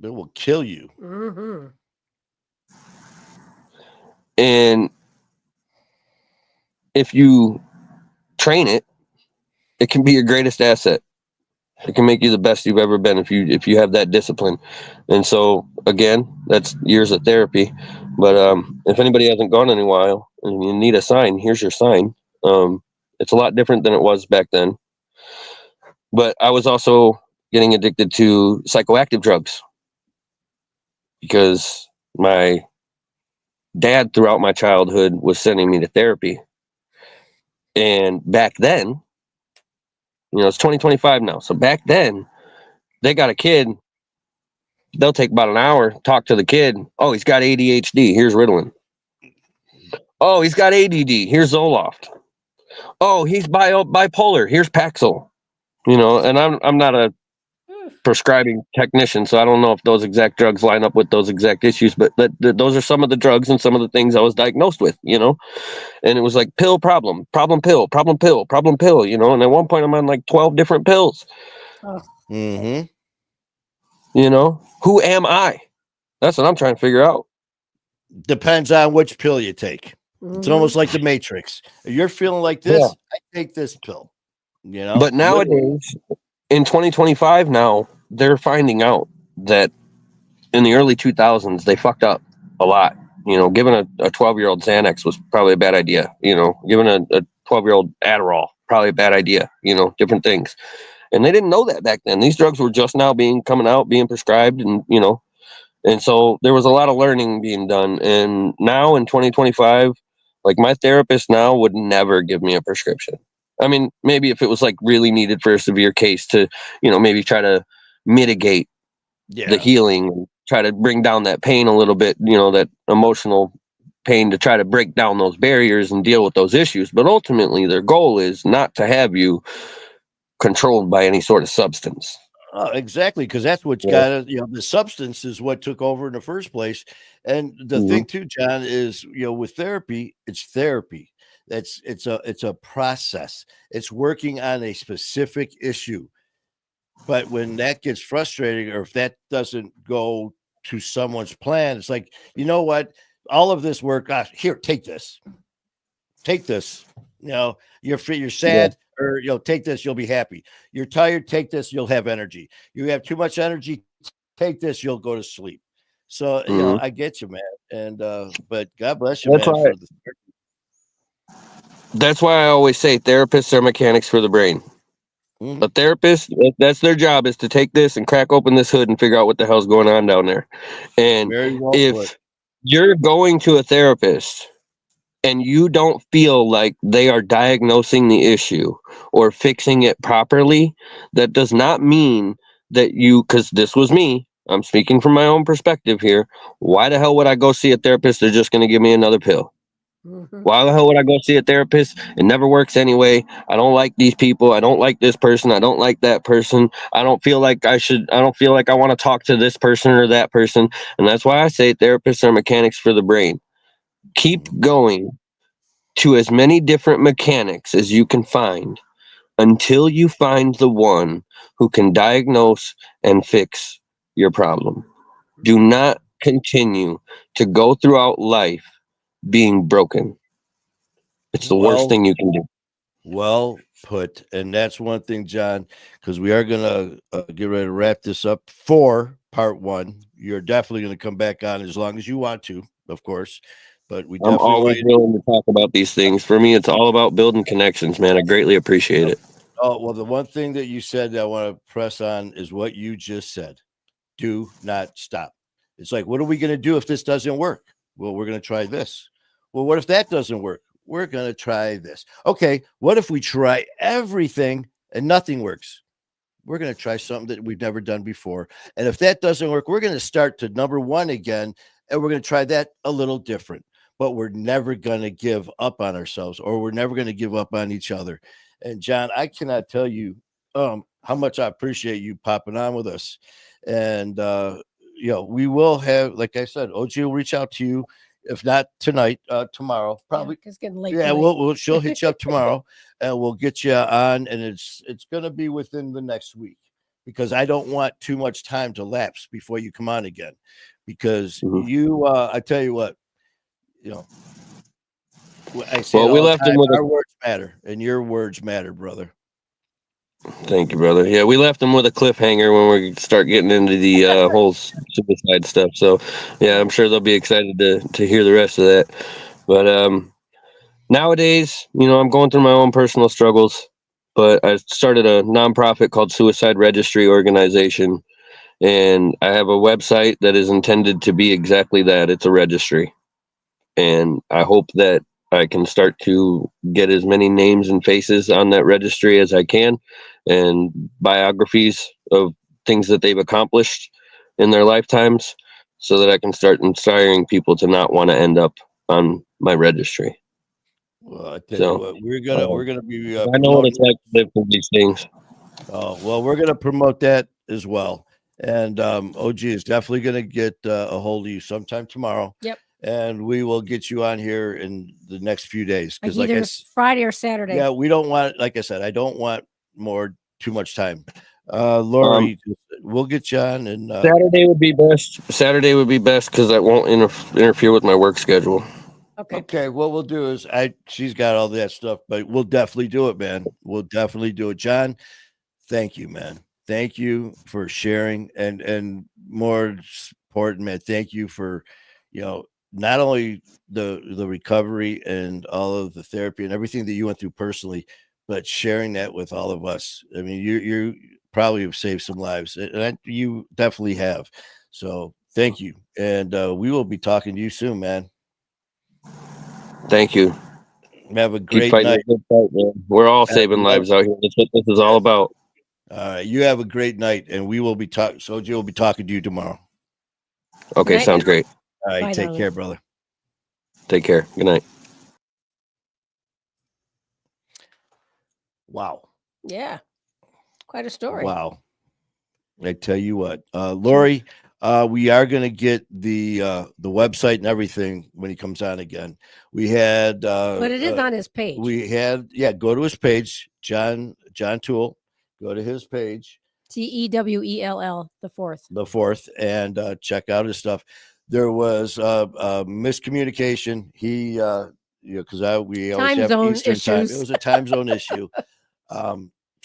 It will kill you. Mm-hmm. And if you train it, it can be your greatest asset. It can make you the best you've ever been if you have that discipline. And so again, that's years of therapy. But if anybody hasn't gone in a while and you need a sign, here's your sign. It's a lot different than it was back then. But I was also getting addicted to psychoactive drugs because my dad throughout my childhood was sending me to therapy. And back then, it's 2025 now. So back then, they got a kid. They'll take about an hour, talk to the kid. Oh, he's got ADHD. Here's Ritalin. Oh, he's got ADD. Here's Zoloft. Oh, he's bipolar. Here's Paxil. And I'm not a prescribing technician, so I don't know if those exact drugs line up with those exact issues, but those are some of the drugs and some of the things I was diagnosed with, and it was like pill, problem pill, problem pill, problem pill, and at one point I'm on like 12 different pills. Mm-hmm. Who am I? That's what I'm trying to figure out. Depends on which pill you take. It's almost like the Matrix. If you're feeling like this, Yeah. I take this pill. But nowadays, in 2025 now, they're finding out that in the early 2000s, they fucked up a lot. Giving a 12-year-old Xanax was probably a bad idea. Giving a 12-year-old Adderall, probably a bad idea. Different things. And they didn't know that back then. These drugs were just now coming out, being prescribed, and so there was a lot of learning being done. And now in 2025, like my therapist now would never give me a prescription. I mean, maybe if it was like really needed for a severe case to, maybe try to mitigate the healing, try to bring down that pain a little bit, that emotional pain, to try to break down those barriers and deal with those issues. But ultimately, their goal is not to have you controlled by any sort of substance. Oh, exactly, because that's what's got the substance is what took over in the first place. And the thing too, John, is with therapy, it's therapy. It's a process. It's working on a specific issue. But when that gets frustrating, or if that doesn't go to someone's plan, it's like, you know what? All of this work, here, take this. Take this. You're sad, or take this, you'll be happy. You're tired, take this, you'll have energy. You have too much energy, take this, you'll go to sleep. So I get you, man. And but God bless you, That's man. why, that's why I always say therapists are mechanics for the brain. A therapist, that's their job, is to take this and crack open this hood and figure out what the hell's going on down there. And if you're going to a therapist and you don't feel like they are diagnosing the issue or fixing it properly, that does not mean that because this was me, I'm speaking from my own perspective here. Why the hell would I go see a therapist? They're just going to give me another pill. Why the hell would I go see a therapist? It never works anyway. I don't like these people. I don't like this person. I don't like that person. I don't feel like I want to talk to this person or that person. And that's why I say therapists are mechanics for the brain. Keep going to as many different mechanics as you can find until you find the one who can diagnose and fix your problem. Do not continue to go throughout life being broken. It's the worst thing you can do. Well put. And that's one thing, John, because we are going to get ready to wrap this up for part one. You're definitely going to come back on as long as you want to, of course. But I'm always willing to talk about these things. For me, it's all about building connections, man. I greatly appreciate it. Oh, well, the one thing that you said that I want to press on is what you just said. Do not stop. It's like, what are we going to do if this doesn't work? Well, we're going to try this. Well, what if that doesn't work? We're going to try this. Okay, what if we try everything and nothing works? We're going to try something that we've never done before. And if that doesn't work, we're going to start to number one again, and we're going to try that a little different. But we're never going to give up on ourselves, or we're never going to give up on each other. And John, I cannot tell you how much I appreciate you popping on with us. And, we will have, like I said, OG will reach out to you. If not tonight, tomorrow, probably. It's getting late. Yeah, she'll hit you up tomorrow, and we'll get you on. And it's going to be within the next week, because I don't want too much time to lapse before you come on again. Because I tell you what, I say we left him with our words matter, and your words matter, brother. Thank you, brother. Yeah, we left them with a cliffhanger when we start getting into the whole suicide stuff. So, yeah, I'm sure they'll be excited to hear the rest of that. But nowadays, I'm going through my own personal struggles. but I started a nonprofit called Suicide Registry Organization, and I have a website that is intended to be exactly that. It's a registry, and I hope that I can start to get as many names and faces on that registry as I can, and biographies of things that they've accomplished in their lifetimes, so that I can start inspiring people to not want to end up on my registry. Well, I tell you So what, we're um, gonna be I know what promoting. it's like to live through these things. Oh, well, we're gonna promote that as well. And OG is definitely gonna get a hold of you sometime tomorrow. Yep. And we will get you on here in the next few days. Like Because like either Friday or Saturday. yeah, we don't want, like I said, I don't want too much time. Um, Lori, we'll get you on and Saturday would be best. Saturday would be best because that won't interfere with my work schedule. Okay. okay, what we'll do is she's got all that stuff, but we'll definitely do it, man. We'll definitely do it. John, thank you, man. Thank you for sharing and more important, man. Thank you for, not only the recovery and all of the therapy and everything that you went through personally, but sharing that with all of us. I mean, you probably have saved some lives, and you definitely have. So thank you, and we will be talking to you soon, man. Thank you. Have a Keep great fighting night. a good fight, man. We're all saving lives out here. That's what this is all about. All right, you have a great night, and we will be talking. Soji will be talking to you tomorrow. Okay, Night. sounds great. All right, Bye, take darling. care, brother. Take care. Good night. Wow, Yeah. Quite a story. wow. I tell you what, Lori, we are going to get the website and everything when he comes on again. We had, But it is on his page. go to his page, John Tewell. Go to his page, Tewell, the fourth. the fourth, and check out his stuff. There was miscommunication. He, because we always Time have zone Eastern time. It issues. was a time zone issue.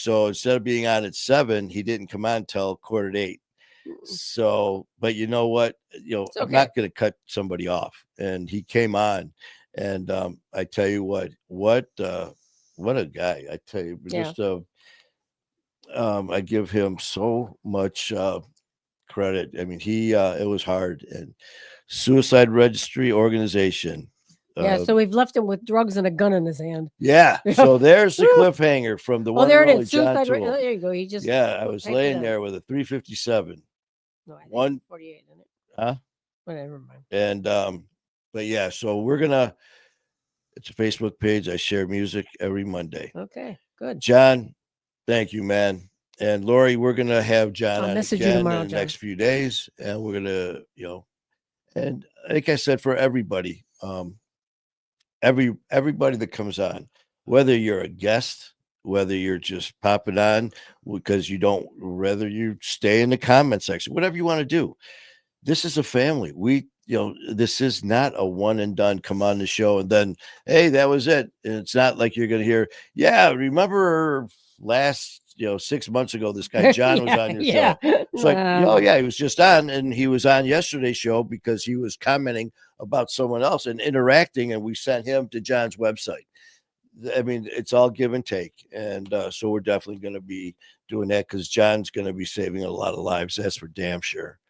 So instead of being on at 7, he didn't come on until 7:45. So, but you know what? I'm okay. not going to cut somebody off, and he came on, and I tell you what a guy! I tell you, Yeah. just I give him so much credit. I mean, it was hard, and Suicide Registry Organization. Yeah, so we've left him with drugs and a gun in his hand. Yeah, so there's the cliffhanger from the one there and it only is. John Suicide. Tewell. There you go. He just. Yeah, I was typed it laying in. there with a 357. No, I think One- 48, isn't it? Huh? Whatever, mind. And but yeah, so it's a Facebook page. I share music every Monday. Okay, good. John, thank you, man. And Lori, we're gonna have John I'll on message you again tomorrow, in the John. next few days, and we're gonna, and like I said, for everybody, everybody that comes on, whether you're a guest, whether you're just popping on because whether you stay in the comment section, whatever you want to do. This is a family. This is not a one and done. Come on the show and then, hey, that was it. And it's not like you're going to hear, yeah, remember last, 6 months ago, this guy John was on your show. It's like, oh yeah, he was just on, and he was on yesterday's show because he was commenting about someone else and interacting, and we sent him to John's website. I mean, it's all give and take, and so we're definitely going to be doing that because John's going to be saving a lot of lives. That's for damn sure.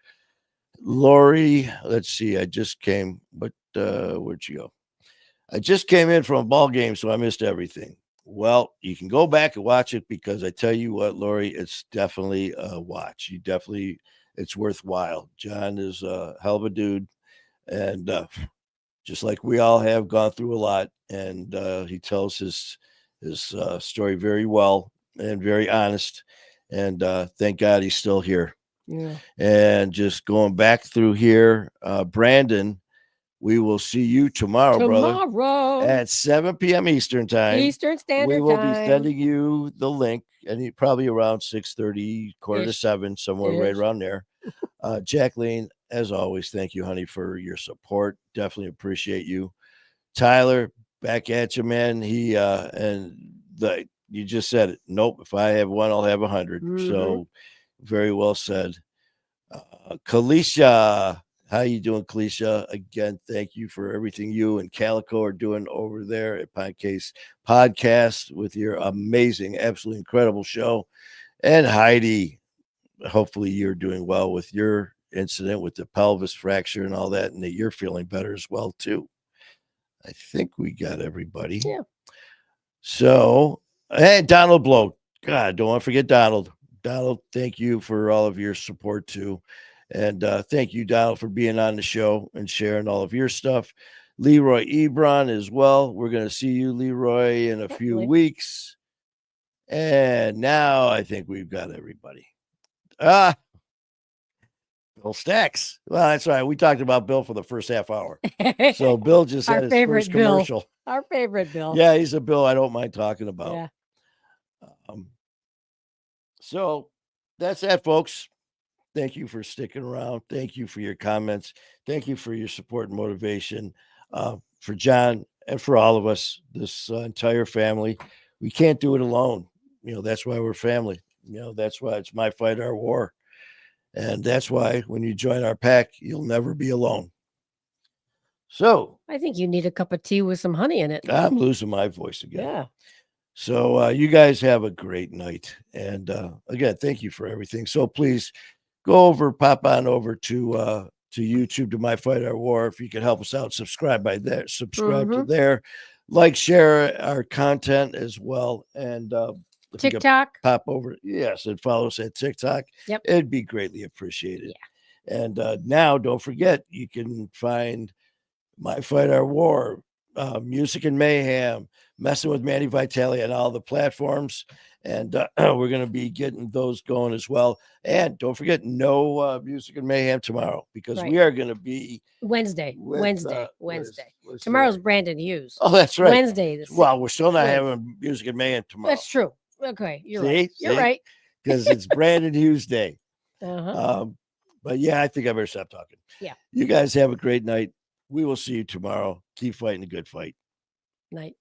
Lori, let's see. I just came, but where'd she go? I just came in from a ball game, so I missed everything. Well, you can go back and watch it because I tell you what, Lori, it's definitely a watch. It's worthwhile. John is a hell of a dude, and just like we all have gone through a lot, and he tells his story very well and very honest. And thank God he's still here. Yeah. And just going back through here, Brandon, we will see you tomorrow, brother, at 7 p.m. Eastern time. Eastern Standard We will Time. be sending you the link, and probably around 6:30, quarter to 7, somewhere right around there. Jacqueline, as always, thank you, honey, for your support. Definitely appreciate you. Tyler, back at you, man. You just said it. Nope. If I have one, I'll have 100. Mhm. So very well said. Kalisha, How you doing, Clecia? Again, thank you for everything you and Calico are doing over there at Podcast Podcast with your amazing, absolutely incredible show. And Heidi, hopefully you're doing well with your incident with the pelvis fracture and all that, and that you're feeling better as well too. I think we got everybody. Yeah. So, and Donald Blow. God, don't want to forget Donald. Donald, thank you for all of your support too. And thank you, Donald, for being on the show and sharing all of your stuff. Leroy Ebron as well. We're going to see you, Leroy, in a few Hopefully. weeks. And now I think we've got everybody. Bill Stacks. Well, that's right. We talked about Bill for the first half hour. So Bill just Our had his favorite first Bill. commercial. Our favorite Bill. Yeah, he's a Bill I don't mind talking about. Yeah. So that's that, folks. Thank you for sticking around. Thank you for your comments. Thank you for your support and motivation for John and for all of us, this entire family. We can't do it alone. That's why we're family. That's why it's my fight, our war. And that's why when you join our pack, you'll never be alone. So I think you need a cup of tea with some honey in it. I'm losing my voice again. Yeah. So you guys have a great night. And again, thank you for everything. So please pop on over to YouTube to My Fight Our War. If you can help us out, subscribe to there, like, share our content as well. And if you could TikTok. pop over, yes, and follow us at TikTok. Yep. It'd be greatly appreciated. Yeah. And now don't forget, you can find My Fight Our War, Music and Mayhem, Messing with Manny Vitale on all the platforms. And we're going to be getting those going as well. And don't forget, no Music and Mayhem tomorrow, because we are going to be Wednesday. with, Tomorrow's Brandon Hughes. Oh, that's right. Wednesday. Well, we're still not having Music and Mayhem tomorrow. That's true. Okay, you're See? right. You're right. Because it's Brandon Hughes Day. Uh-huh. But yeah, I think I better stop talking. Yeah. You guys have a great night. We will see you tomorrow. Keep fighting a good fight. Night.